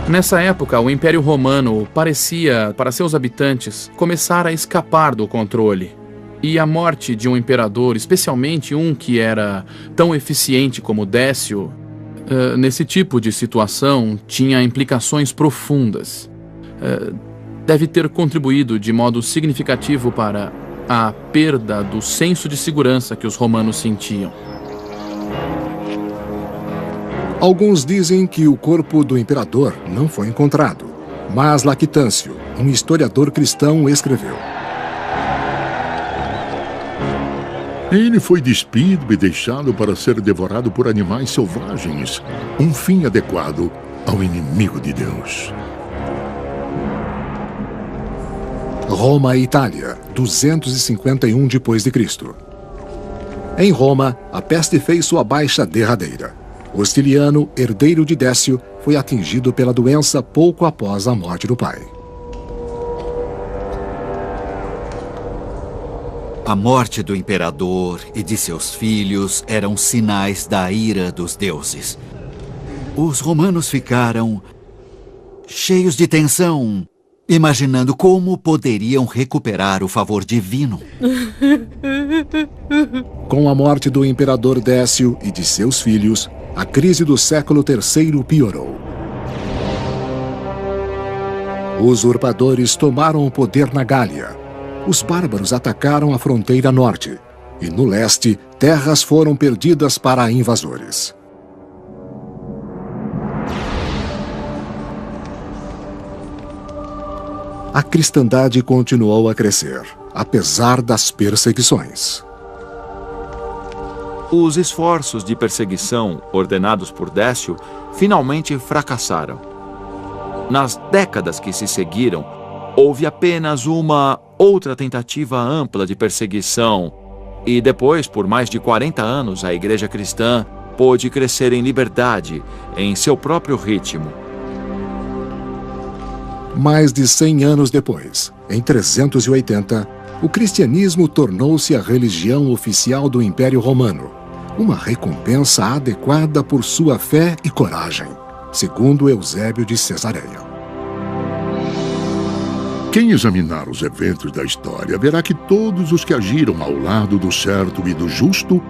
Nessa época, o Império Romano parecia, para seus habitantes, começar a escapar do controle. E a morte de um imperador, especialmente um que era tão eficiente como Décio, nesse tipo de situação tinha implicações profundas. Deve ter contribuído de modo significativo para a perda do senso de segurança que os romanos sentiam. Alguns dizem que o corpo do imperador não foi encontrado, mas Lactâncio, um historiador cristão, escreveu: Ele foi despido e deixado para ser devorado por animais selvagens, um fim adequado ao inimigo de Deus. Roma e Itália, 251 d.C. Em Roma, a peste fez sua baixa derradeira. Ostiliano, herdeiro de Décio, foi atingido pela doença pouco após a morte do pai. A morte do imperador e de seus filhos eram sinais da ira dos deuses. Os romanos ficaram cheios de tensão, imaginando como poderiam recuperar o favor divino. Com a morte do imperador Décio e de seus filhos, a crise do século III piorou. Os usurpadores tomaram o poder na Gália. Os bárbaros atacaram a fronteira norte, e no leste, terras foram perdidas para invasores. A cristandade continuou a crescer, apesar das perseguições. Os esforços de perseguição ordenados por Décio finalmente fracassaram. Nas décadas que se seguiram, houve apenas uma outra tentativa ampla de perseguição, e depois, por mais de 40 anos, a Igreja Cristã pôde crescer em liberdade, em seu próprio ritmo. Mais de 100 anos depois, em 380, o cristianismo tornou-se a religião oficial do Império Romano, uma recompensa adequada por sua fé e coragem, segundo Eusébio de Cesareia. Quem examinar os eventos da história verá que todos os que agiram ao lado do certo e do justo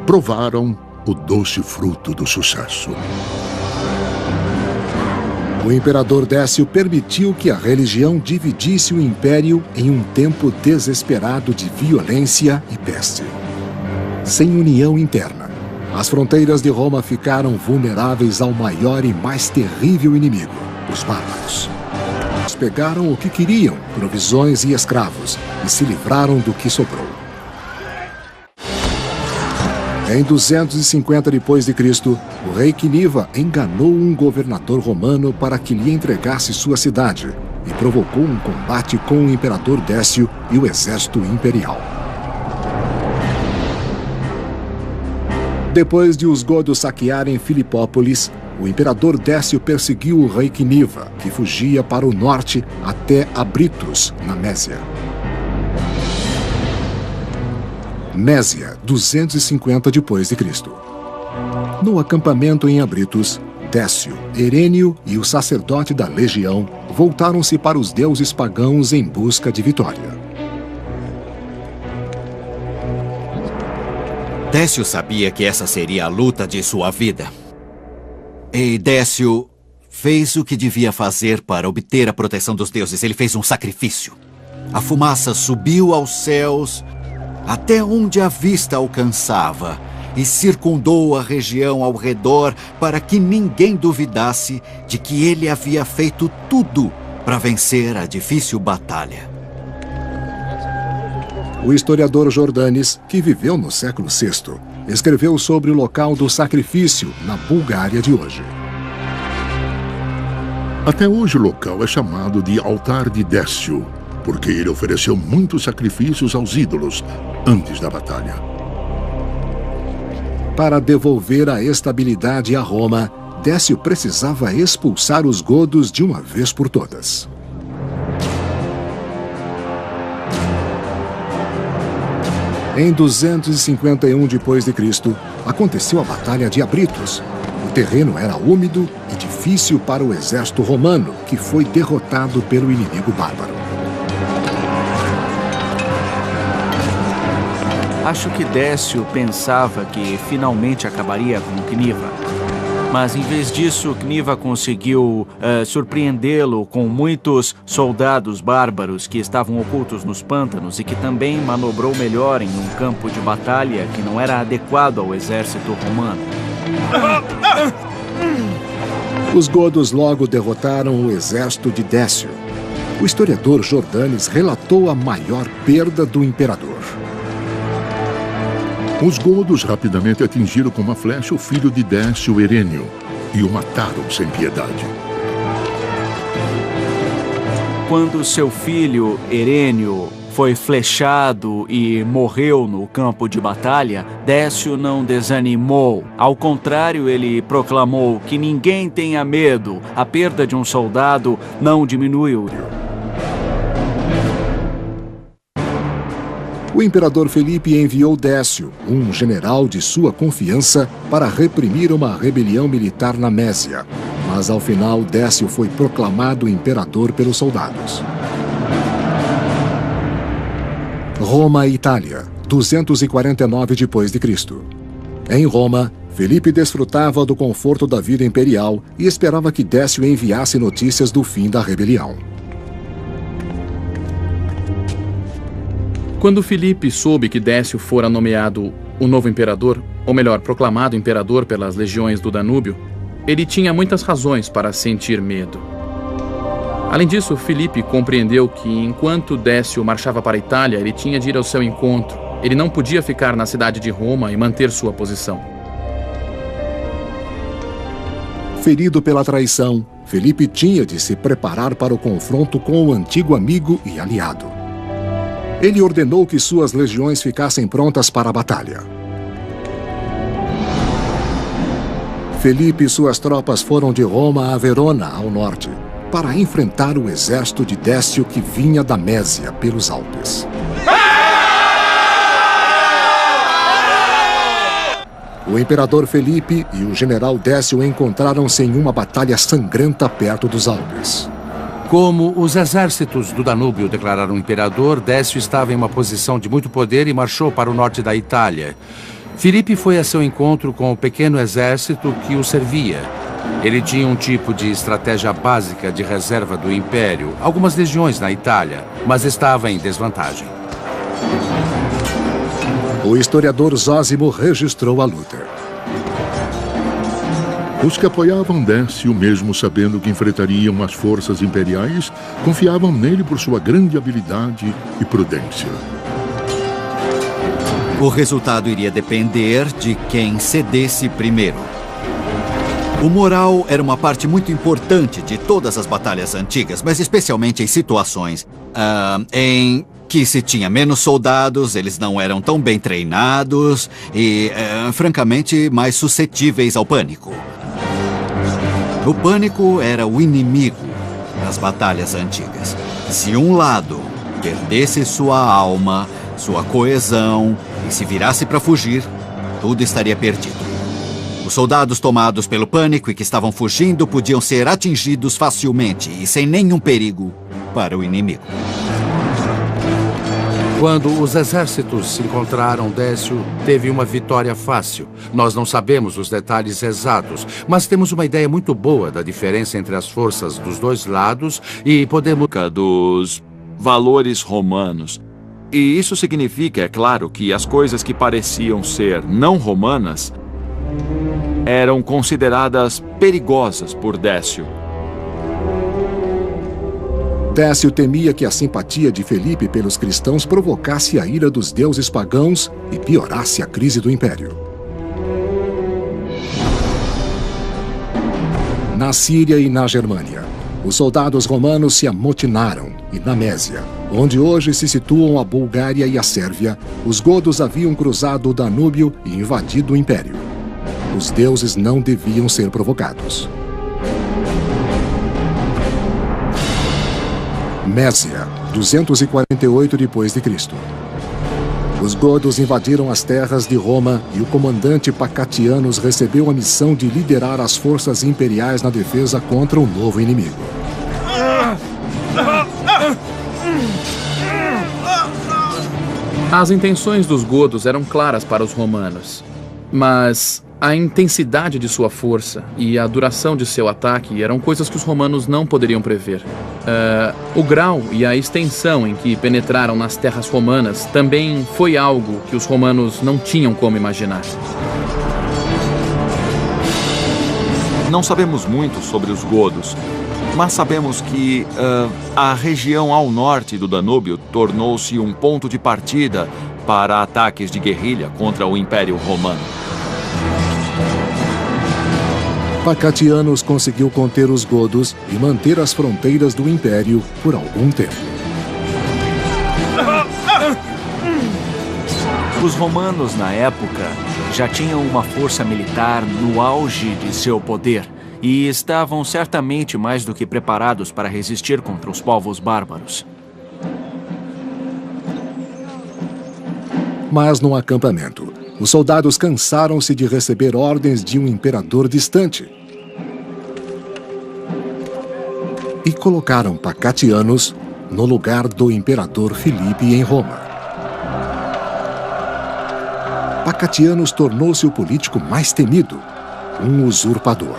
provaram o doce fruto do sucesso. O imperador Décio permitiu que a religião dividisse o império em um tempo desesperado de violência e peste. Sem união interna, as fronteiras de Roma ficaram vulneráveis ao maior e mais terrível inimigo, os bárbaros. Eles pegaram o que queriam, provisões e escravos, e se livraram do que sobrou. Em 250 d.C., o rei Cniva enganou um governador romano para que lhe entregasse sua cidade e provocou um combate com o imperador Décio e o exército imperial. Depois de os godos saquearem Filipópolis, o imperador Décio perseguiu o rei Cniva, que fugia para o norte até Abritos, na Mésia. Mésia, 250 d.C. No acampamento em Abritos, Décio, Herênio e o sacerdote da legião voltaram-se para os deuses pagãos em busca de vitória. Décio sabia que essa seria a luta de sua vida. E Décio fez o que devia fazer para obter a proteção dos deuses. Ele fez um sacrifício. A fumaça subiu aos céus até onde a vista alcançava e circundou a região ao redor para que ninguém duvidasse de que ele havia feito tudo para vencer a difícil batalha. O historiador Jordanes, que viveu no século VI, escreveu sobre o local do sacrifício na Bulgária de hoje. Até hoje o local é chamado de Altar de Décio, porque ele ofereceu muitos sacrifícios aos ídolos antes da batalha. Para devolver a estabilidade a Roma, Décio precisava expulsar os godos de uma vez por todas. Em 251 d.C., aconteceu a Batalha de Abritos. O terreno era úmido e difícil para o exército romano, que foi derrotado pelo inimigo bárbaro. Acho que Décio pensava que finalmente acabaria com Cniva. Mas, em vez disso, Cniva conseguiu surpreendê-lo com muitos soldados bárbaros que estavam ocultos nos pântanos e que também manobrou melhor em um campo de batalha que não era adequado ao exército romano. Os godos logo derrotaram o exército de Décio. O historiador Jordanes relatou a maior perda do imperador. Os godos rapidamente atingiram com uma flecha o filho de Décio, Herênio, e o mataram sem piedade. Quando seu filho, Herênio, foi flechado e morreu no campo de batalha, Décio não desanimou. Ao contrário, ele proclamou que ninguém tenha medo. A perda de um soldado não diminui o... O imperador Felipe enviou Décio, um general de sua confiança, para reprimir uma rebelião militar na Mésia. Mas ao final, Décio foi proclamado imperador pelos soldados. Roma e Itália, 249 d.C. Em Roma, Felipe desfrutava do conforto da vida imperial e esperava que Décio enviasse notícias do fim da rebelião. Quando Filipe soube que Décio fora nomeado o novo imperador, ou melhor, proclamado imperador pelas legiões do Danúbio, ele tinha muitas razões para sentir medo. Além disso, Filipe compreendeu que enquanto Décio marchava para a Itália, ele tinha de ir ao seu encontro. Ele não podia ficar na cidade de Roma e manter sua posição. Ferido pela traição, Felipe tinha de se preparar para o confronto com o antigo amigo e aliado. Ele ordenou que suas legiões ficassem prontas para a batalha. Felipe e suas tropas foram de Roma a Verona, ao norte, para enfrentar o exército de Décio que vinha da Mésia pelos Alpes. O imperador Felipe e o general Décio encontraram-se em uma batalha sangrenta perto dos Alpes. Como os exércitos do Danúbio declararam imperador, Décio estava em uma posição de muito poder e marchou para o norte da Itália. Filipe foi a seu encontro com o pequeno exército que o servia. Ele tinha um tipo de estratégia básica de reserva do Império, algumas legiões na Itália, mas estava em desvantagem. O historiador Zósimo registrou a luta. Os que apoiavam Décio, mesmo sabendo que enfrentariam as forças imperiais, confiavam nele por sua grande habilidade e prudência. O resultado iria depender de quem cedesse primeiro. O moral era uma parte muito importante de todas as batalhas antigas, mas especialmente em situações em que se tinha menos soldados, eles não eram tão bem treinados e, francamente, mais suscetíveis ao pânico. O pânico era o inimigo das batalhas antigas. Se um lado perdesse sua alma, sua coesão e se virasse para fugir, tudo estaria perdido. Os soldados tomados pelo pânico e que estavam fugindo podiam ser atingidos facilmente e sem nenhum perigo para o inimigo. Quando os exércitos se encontraram, Décio teve uma vitória fácil. Nós não sabemos os detalhes exatos, mas temos uma ideia muito boa da diferença entre as forças dos dois lados e podemos... Dos valores romanos. E isso significa, é claro, que as coisas que pareciam ser não romanas eram consideradas perigosas por Décio. Décio temia que a simpatia de Felipe pelos cristãos provocasse a ira dos deuses pagãos e piorasse a crise do império. Na Síria e na Germânia, os soldados romanos se amotinaram e na Mésia, onde hoje se situam a Bulgária e a Sérvia, os godos haviam cruzado o Danúbio e invadido o império. Os deuses não deviam ser provocados. Mésia, 248 d.C. Os godos invadiram as terras de Roma e o comandante Pacatianos recebeu a missão de liderar as forças imperiais na defesa contra um novo inimigo. As intenções dos godos eram claras para os romanos, mas a intensidade de sua força e a duração de seu ataque eram coisas que os romanos não poderiam prever. O grau e a extensão em que penetraram nas terras romanas também foi algo que os romanos não tinham como imaginar. Não sabemos muito sobre os godos, mas sabemos que a região ao norte do Danúbio tornou-se um ponto de partida para ataques de guerrilha contra o Império Romano. Pacatianos conseguiu conter os godos e manter as fronteiras do império por algum tempo. Os romanos, na época, já tinham uma força militar no auge de seu poder e estavam certamente mais do que preparados para resistir contra os povos bárbaros. Mas no acampamento, os soldados cansaram-se de receber ordens de um imperador distante e colocaram Pacatianos no lugar do imperador Filipe em Roma. Pacatianos tornou-se o político mais temido, um usurpador.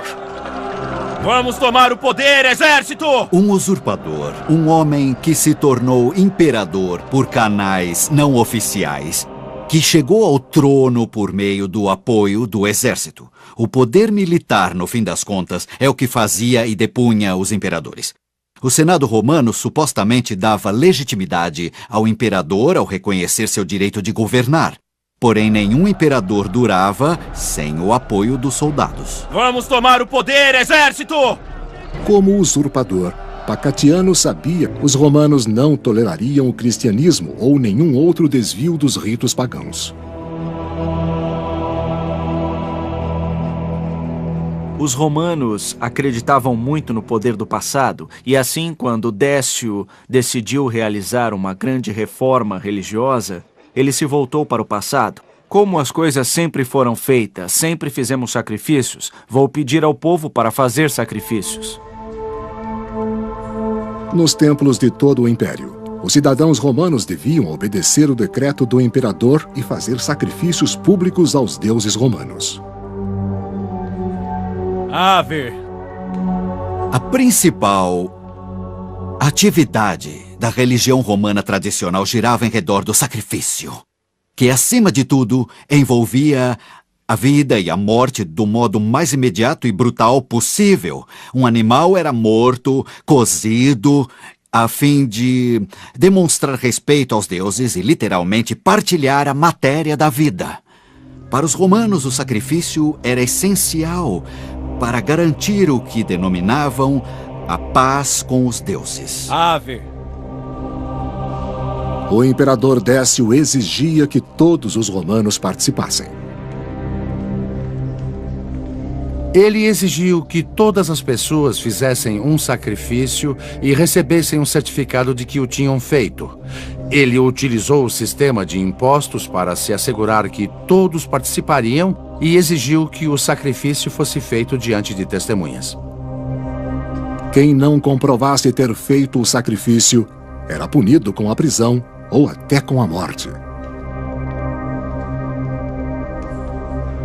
Vamos tomar o poder, exército! Um usurpador, um homem que se tornou imperador por canais não oficiais, que chegou ao trono por meio do apoio do exército. O poder militar, no fim das contas, é o que fazia e depunha os imperadores. O Senado romano supostamente dava legitimidade ao imperador ao reconhecer seu direito de governar. Porém, nenhum imperador durava sem o apoio dos soldados. Vamos tomar o poder, exército! Como usurpador, Pacatiano sabia que os romanos não tolerariam o cristianismo ou nenhum outro desvio dos ritos pagãos. Os romanos acreditavam muito no poder do passado, e assim, quando Décio decidiu realizar uma grande reforma religiosa, ele se voltou para o passado. Como as coisas sempre foram feitas, sempre fizemos sacrifícios, vou pedir ao povo para fazer sacrifícios. Nos templos de todo o império, os cidadãos romanos deviam obedecer o decreto do imperador e fazer sacrifícios públicos aos deuses romanos. Ave! A principal atividade da religião romana tradicional girava em redor do sacrifício, que, acima de tudo, envolvia a vida e a morte do modo mais imediato e brutal possível. Um animal era morto, cozido, a fim de demonstrar respeito aos deuses e, literalmente, partilhar a matéria da vida. Para os romanos, o sacrifício era essencial para garantir o que denominavam a paz com os deuses. Ave! O imperador Décio exigia que todos os romanos participassem. Ele exigiu que todas as pessoas fizessem um sacrifício e recebessem um certificado de que o tinham feito. Ele utilizou o sistema de impostos para se assegurar que todos participariam e exigiu que o sacrifício fosse feito diante de testemunhas. Quem não comprovasse ter feito o sacrifício era punido com a prisão ou até com a morte.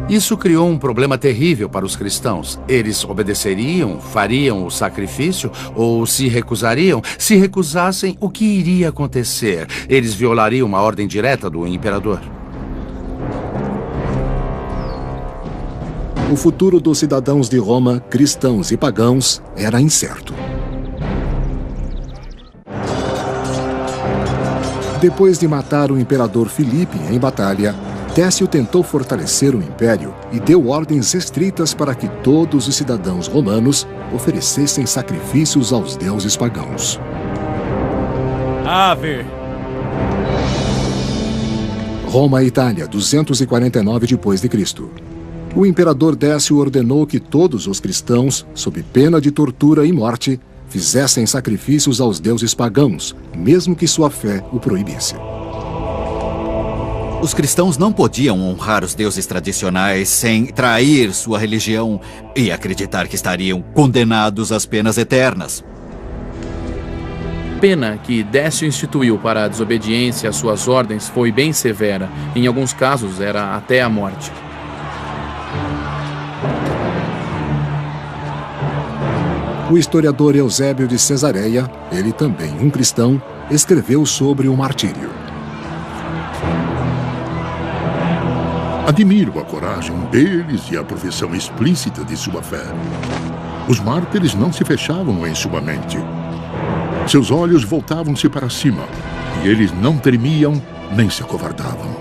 Isso criou um problema terrível para os cristãos. Eles obedeceriam, fariam o sacrifício ou se recusariam? Se recusassem, o que iria acontecer? Eles violariam uma ordem direta do imperador. O futuro dos cidadãos de Roma, cristãos e pagãos, era incerto. Depois de matar o imperador Filipe em batalha, Décio tentou fortalecer o império e deu ordens estritas para que todos os cidadãos romanos oferecessem sacrifícios aos deuses pagãos. Ave! Roma e Itália, 249 d.C. O imperador Décio ordenou que todos os cristãos, sob pena de tortura e morte, fizessem sacrifícios aos deuses pagãos, mesmo que sua fé o proibisse. Os cristãos não podiam honrar os deuses tradicionais sem trair sua religião e acreditar que estariam condenados às penas eternas. Pena que Décio instituiu para a desobediência às suas ordens foi bem severa. Em alguns casos, era até a morte. O historiador Eusébio de Cesareia, ele também um cristão, escreveu sobre o martírio. Admiro a coragem deles e a profissão explícita de sua fé. Os mártires não se fechavam em sua mente. Seus olhos voltavam-se para cima, e eles não tremiam nem se acovardavam.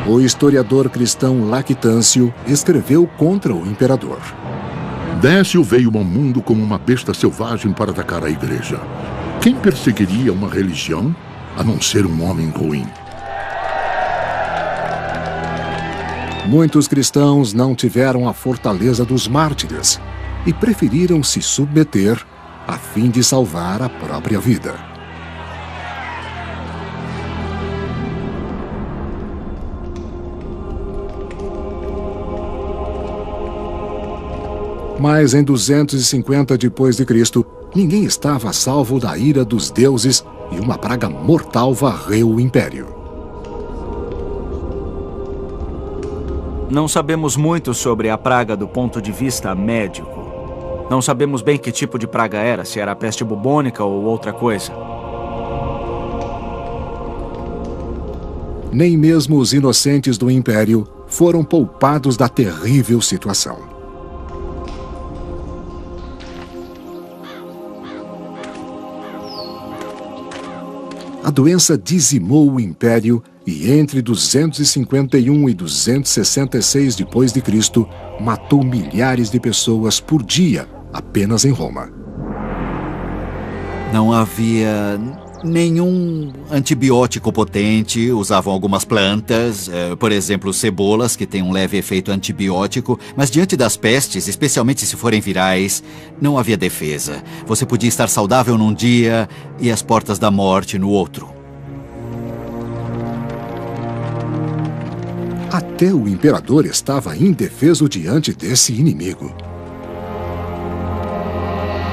O historiador cristão Lactâncio escreveu contra o imperador. Décio veio ao mundo como uma besta selvagem para atacar a igreja. Quem perseguiria uma religião a não ser um homem ruim? Muitos cristãos não tiveram a fortaleza dos mártires e preferiram se submeter a fim de salvar a própria vida. Mas em 250 d.C., ninguém estava a salvo da ira dos deuses e uma praga mortal varreu o império. Não sabemos muito sobre a praga do ponto de vista médico. Não sabemos bem que tipo de praga era, se era a peste bubônica ou outra coisa. Nem mesmo os inocentes do império foram poupados da terrível situação. A doença dizimou o império e entre 251 e 266 d.C., matou milhares de pessoas por dia apenas em Roma. Não havia nenhum antibiótico potente, usavam algumas plantas, por exemplo, cebolas, que têm um leve efeito antibiótico, mas diante das pestes, especialmente se forem virais, não havia defesa. Você podia estar saudável num dia e às portas da morte no outro. Até o imperador estava indefeso diante desse inimigo.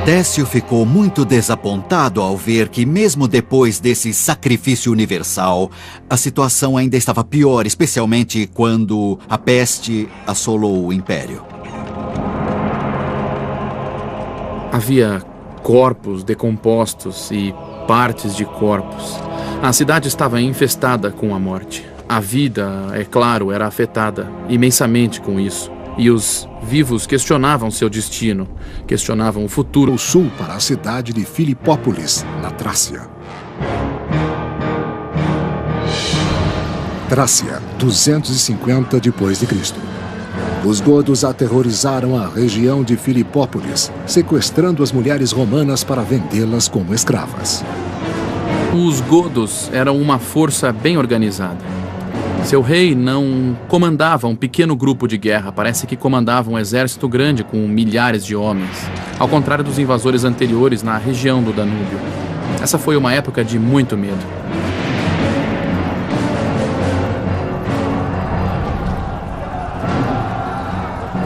Décio ficou muito desapontado ao ver que, mesmo depois desse sacrifício universal, a situação ainda estava pior, especialmente quando a peste assolou o império. Havia corpos decompostos e partes de corpos. A cidade estava infestada com a morte. A vida, é claro, era afetada imensamente com isso. E os vivos questionavam seu destino, questionavam o futuro. O sul para a cidade de Filipópolis, na Trácia. Trácia, 250 d.C. Os godos aterrorizaram a região de Filipópolis, sequestrando as mulheres romanas para vendê-las como escravas. Os godos eram uma força bem organizada. Seu rei não comandava um pequeno grupo de guerra, parece que comandava um exército grande com milhares de homens, ao contrário dos invasores anteriores na região do Danúbio. Essa foi uma época de muito medo.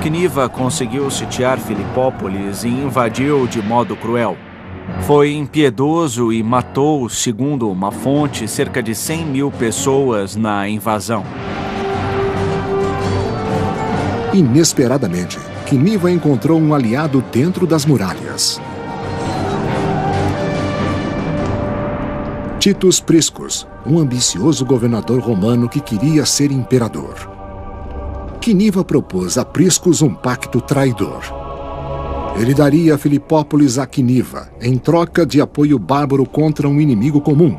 Cniva conseguiu sitiar Filipópolis e invadiu de modo cruel. Foi impiedoso e matou, segundo uma fonte, cerca de 100.000 pessoas na invasão. Inesperadamente, Cniva encontrou um aliado dentro das muralhas. Titus Priscus, um ambicioso governador romano que queria ser imperador. Cniva propôs a Priscus um pacto traidor. Ele daria Filipópolis a Cniva, em troca de apoio bárbaro contra um inimigo comum,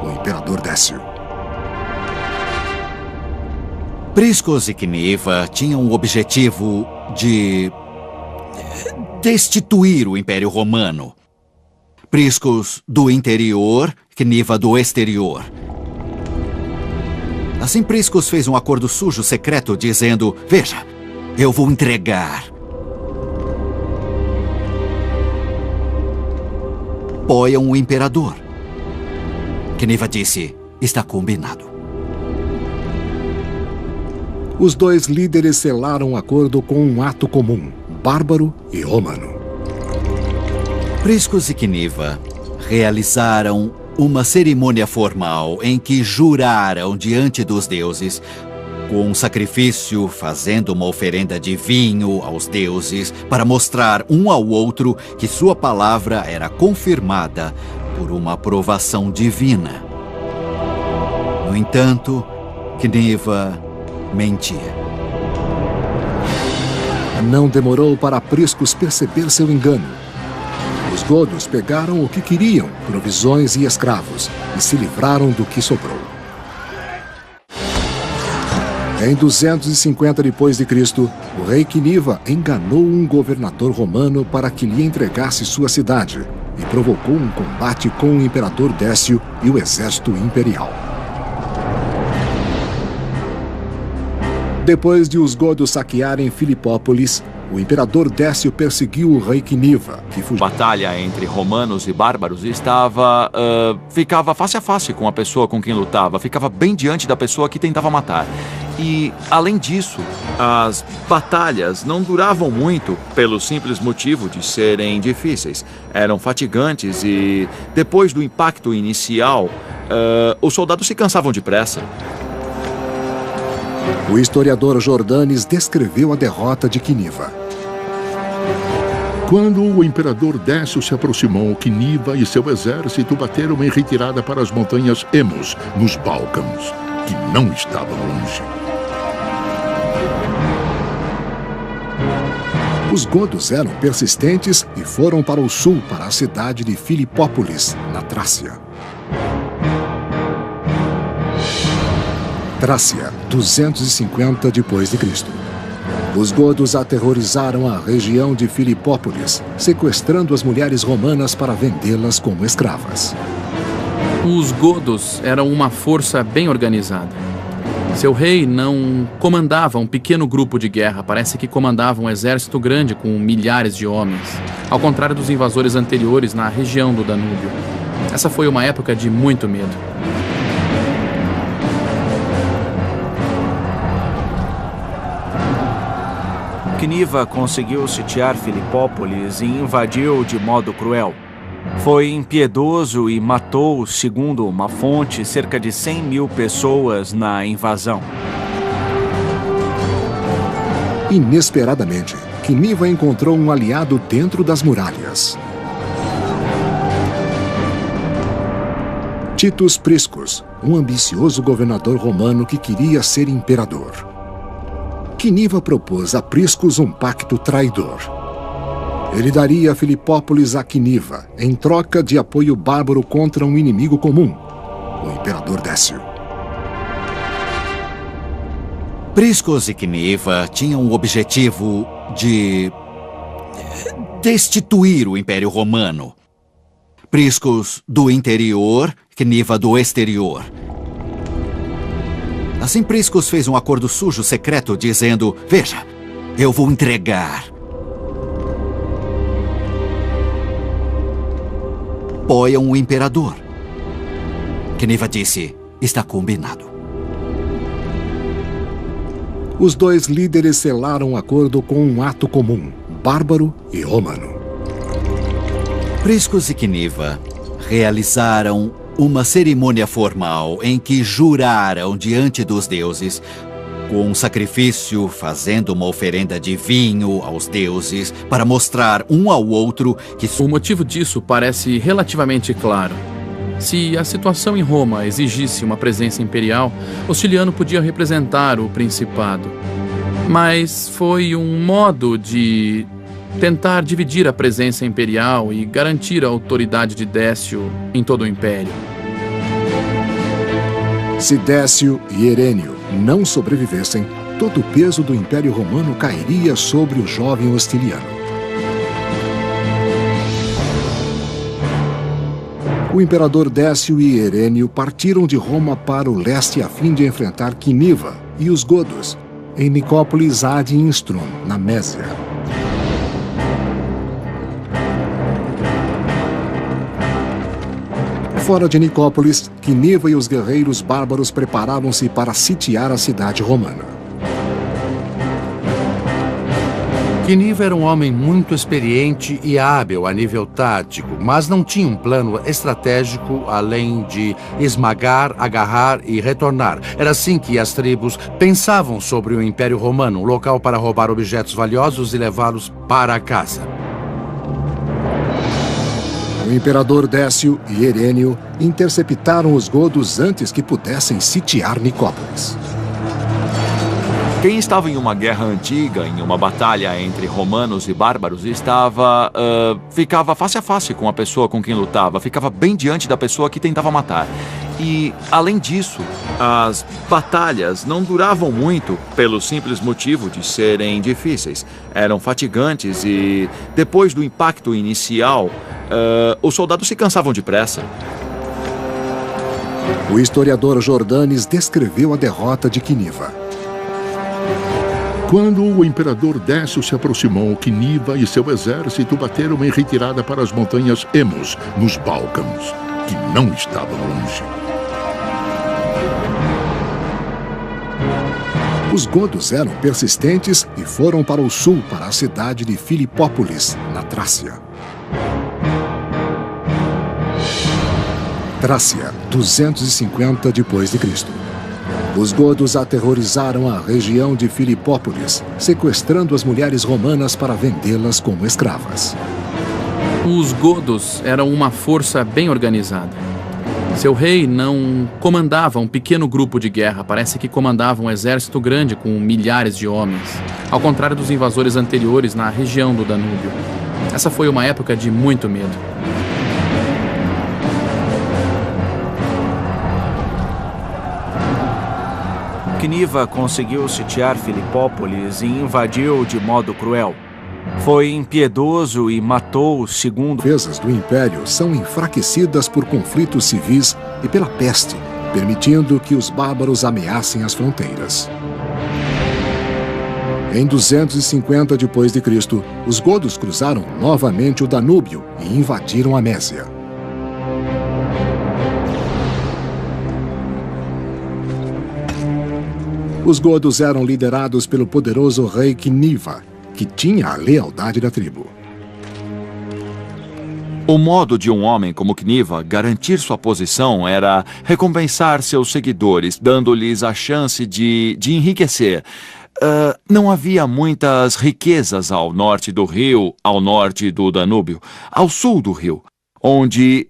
o imperador Décio. Priscus e Cniva tinham o objetivo de destituir o Império Romano. Priscus do interior, Cniva do exterior. Assim, Priscus fez um acordo sujo secreto dizendo: veja, eu vou entregar. Apoiam o imperador. Cniva disse: está combinado. Os dois líderes selaram um acordo com um ato comum, bárbaro e romano. Priscus e Cniva realizaram uma cerimônia formal em que juraram diante dos deuses, com um sacrifício, fazendo uma oferenda de vinho aos deuses, para mostrar um ao outro que sua palavra era confirmada por uma aprovação divina. No entanto, Cniva mentia. Não demorou para Priscus perceber seu engano. Os godos pegaram o que queriam, provisões e escravos, e se livraram do que sobrou. Em 250 d.C., o rei Cniva enganou um governador romano para que lhe entregasse sua cidade e provocou um combate com o imperador Décio e o exército imperial. Depois de os godos saquearem Filipópolis, o imperador Décio perseguiu o rei Cniva, que fugiu. A batalha entre romanos e bárbaros ficava face a face com a pessoa com quem lutava, ficava bem diante da pessoa que tentava matar. E, além disso, as batalhas não duravam muito pelo simples motivo de serem difíceis. Eram fatigantes e, depois do impacto inicial, os soldados se cansavam depressa. O historiador Jordanes descreveu a derrota de Cniva. Quando o imperador Décio se aproximou, Cniva e seu exército bateram em retirada para as montanhas Emos, nos Balcãs, que não estavam longe. Os godos eram persistentes e foram para o sul, para a cidade de Filipópolis, na Trácia. Trácia, 250 d.C. Os godos aterrorizaram a região de Filipópolis, sequestrando as mulheres romanas para vendê-las como escravas. Os godos eram uma força bem organizada. Seu rei não comandava um pequeno grupo de guerra, parece que comandava um exército grande com milhares de homens, ao contrário dos invasores anteriores na região do Danúbio. Essa foi uma época de muito medo. Cniva conseguiu sitiar Filipópolis e invadiu de modo cruel. Foi impiedoso e matou, segundo uma fonte, cerca de 100.000 pessoas na invasão. Inesperadamente, Cniva encontrou um aliado dentro das muralhas. Titus Priscus, um ambicioso governador romano que queria ser imperador. Cniva propôs a Priscus um pacto traidor. Ele daria Filipópolis a Cniva, em troca de apoio bárbaro contra um inimigo comum, o imperador Décio. Priscos e Cniva tinham o objetivo de destituir o Império Romano. Priscos do interior, Cniva do exterior. Assim, Priscos fez um acordo sujo secreto dizendo: veja, eu vou entregar apoiam o imperador. Cniva disse: está combinado. Os dois líderes selaram um acordo com um ato comum, bárbaro e romano. Priscos e Cniva realizaram uma cerimônia formal em que juraram diante dos deuses, com um sacrifício, fazendo uma oferenda de vinho aos deuses, para mostrar um ao outro que... O motivo disso parece relativamente claro. Se a situação em Roma exigisse uma presença imperial, Ostiliano podia representar o principado. Mas foi um modo de tentar dividir a presença imperial e garantir a autoridade de Décio em todo o império. Se Décio e Herênio não sobrevivessem, todo o peso do Império Romano cairia sobre o jovem Ostiliano. O imperador Décio e Herênio partiram de Roma para o leste a fim de enfrentar Cniva e os godos, em Nicópolis ad Instrum, na Mésia. Fora de Nicópolis, Cniva e os guerreiros bárbaros preparavam-se para sitiar a cidade romana. Cniva era um homem muito experiente e hábil a nível tático, mas não tinha um plano estratégico além de esmagar, agarrar e retornar. Era assim que as tribos pensavam sobre o Império Romano, um local para roubar objetos valiosos e levá-los para casa. O imperador Décio e Herênio interceptaram os godos antes que pudessem sitiar Nicópolis. Quem estava em uma guerra antiga, em uma batalha entre romanos e bárbaros, ficava face a face com a pessoa com quem lutava, ficava bem diante da pessoa que tentava matar. E, além disso, as batalhas não duravam muito pelo simples motivo de serem difíceis. Eram fatigantes e, depois do impacto inicial, os soldados se cansavam depressa. O historiador Jordanes descreveu a derrota de Cniva. Quando o imperador Décio se aproximou, Cniva e seu exército bateram em retirada para as montanhas Emos, nos Balcãs, que não estavam longe. Os godos eram persistentes e foram para o sul, para a cidade de Filipópolis, na Trácia. Trácia, 250 d.C. Os godos aterrorizaram a região de Filipópolis, sequestrando as mulheres romanas para vendê-las como escravas. Os godos eram uma força bem organizada. Seu rei não comandava um pequeno grupo de guerra, parece que comandava um exército grande com milhares de homens, ao contrário dos invasores anteriores na região do Danúbio. Essa foi uma época de muito medo. Cniva conseguiu sitiar Filipópolis e invadiu de modo cruel. Foi impiedoso e matou, segundo... As defesas do Império são enfraquecidas por conflitos civis e pela peste, permitindo que os bárbaros ameacem as fronteiras. Em 250 d.C., os godos cruzaram novamente o Danúbio e invadiram a Mésia. Os godos eram liderados pelo poderoso rei Cniva, que tinha a lealdade da tribo. O modo de um homem como Cniva garantir sua posição era recompensar seus seguidores, dando-lhes a chance de enriquecer. Não havia muitas riquezas ao norte do rio, ao norte do Danúbio, ao sul do rio, onde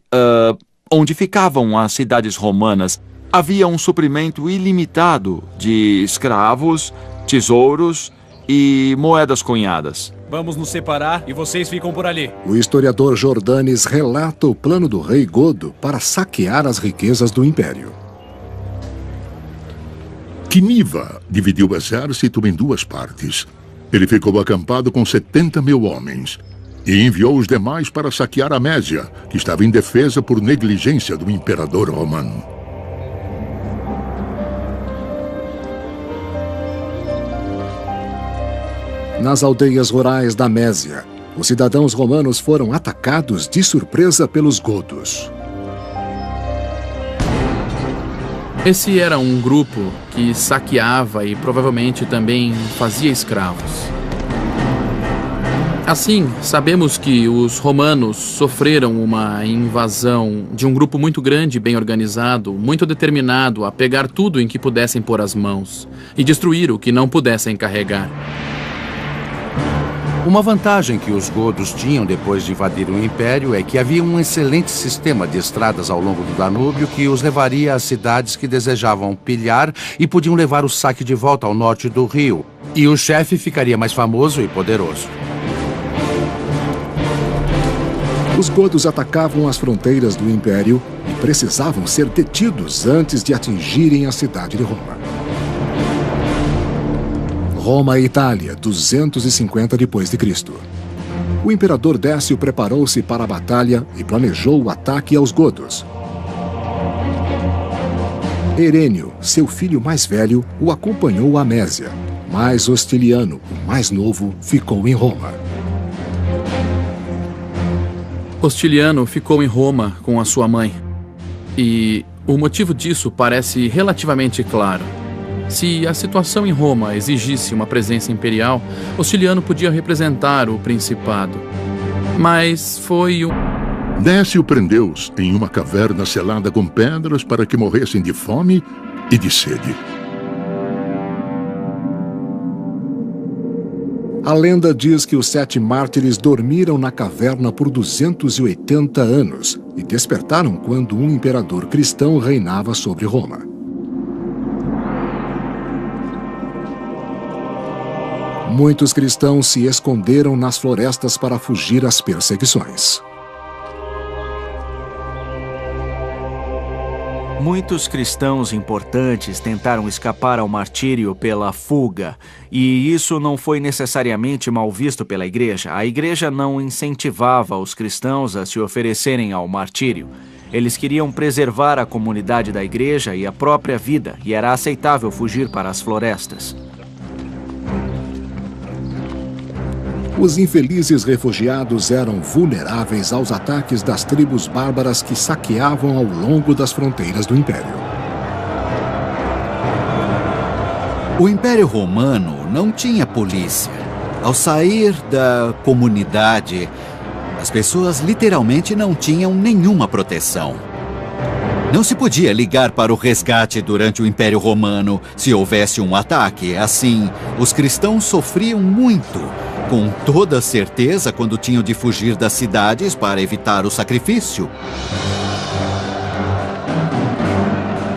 ficavam as cidades romanas. Havia um suprimento ilimitado de escravos, tesouros e moedas cunhadas. Vamos nos separar e vocês ficam por ali. O historiador Jordanes relata o plano do rei godo para saquear as riquezas do império. Quiniva dividiu o exército em duas partes. Ele ficou acampado com 70.000 homens e enviou os demais para saquear a Mésia, que estava indefesa por negligência do imperador romano. Nas aldeias rurais da Mésia, os cidadãos romanos foram atacados de surpresa pelos godos. Esse era um grupo que saqueava e provavelmente também fazia escravos. Assim, sabemos que os romanos sofreram uma invasão de um grupo muito grande, bem organizado, muito determinado a pegar tudo em que pudessem pôr as mãos e destruir o que não pudessem carregar. Uma vantagem que os godos tinham depois de invadir o Império é que havia um excelente sistema de estradas ao longo do Danúbio que os levaria às cidades que desejavam pilhar e podiam levar o saque de volta ao norte do rio. E o chefe ficaria mais famoso e poderoso. Os godos atacavam as fronteiras do Império e precisavam ser detidos antes de atingirem a cidade de Roma. Roma e Itália, 250 d.C. O imperador Décio preparou-se para a batalha e planejou o ataque aos godos. Herênio, seu filho mais velho, o acompanhou à Mésia, mas Hostiliano, o mais novo, ficou em Roma. Hostiliano ficou em Roma com a sua mãe. E o motivo disso parece relativamente claro. Se a situação em Roma exigisse uma presença imperial, Hostiliano podia representar o principado. Mas foi um... Décio prendeu-os em uma caverna selada com pedras para que morressem de fome e de sede. A lenda diz que os 7 mártires dormiram na caverna por 280 anos e despertaram quando um imperador cristão reinava sobre Roma. Muitos cristãos se esconderam nas florestas para fugir às perseguições. Muitos cristãos importantes tentaram escapar ao martírio pela fuga, e isso não foi necessariamente mal visto pela igreja. A igreja não incentivava os cristãos a se oferecerem ao martírio. Eles queriam preservar a comunidade da igreja e a própria vida, e era aceitável fugir para as florestas. Os infelizes refugiados eram vulneráveis aos ataques das tribos bárbaras que saqueavam ao longo das fronteiras do Império. O Império Romano não tinha polícia. Ao sair da comunidade, as pessoas literalmente não tinham nenhuma proteção. Não se podia ligar para o resgate durante o Império Romano se houvesse um ataque. Assim, os cristãos sofriam muito. Com toda certeza, quando tinham de fugir das cidades para evitar o sacrifício.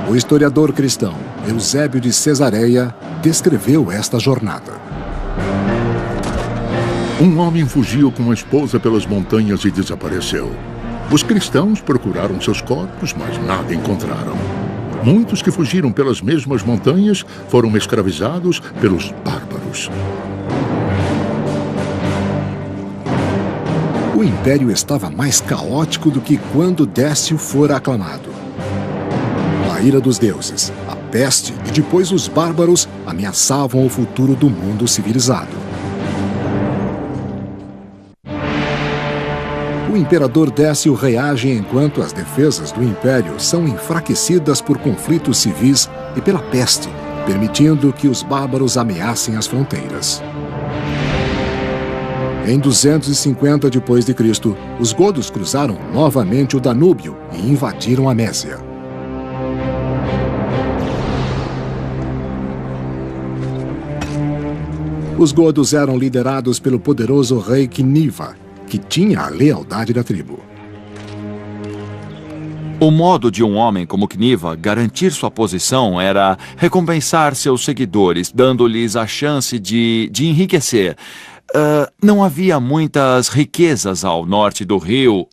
O historiador cristão Eusébio de Cesareia descreveu esta jornada. Um homem fugiu com a esposa pelas montanhas e desapareceu. Os cristãos procuraram seus corpos, mas nada encontraram. Muitos que fugiram pelas mesmas montanhas foram escravizados pelos bárbaros. O Império estava mais caótico do que quando Décio fora aclamado. A ira dos deuses, a peste e depois os bárbaros ameaçavam o futuro do mundo civilizado. O imperador Décio reage enquanto as defesas do Império são enfraquecidas por conflitos civis e pela peste, permitindo que os bárbaros ameacem as fronteiras. Em 250 d.C., os godos cruzaram novamente o Danúbio e invadiram a Mésia. Os godos eram liderados pelo poderoso rei Quiniva, que tinha a lealdade da tribo. O modo de um homem como Quiniva garantir sua posição era recompensar seus seguidores, dando-lhes a chance de enriquecer. Não havia muitas riquezas ao norte do rio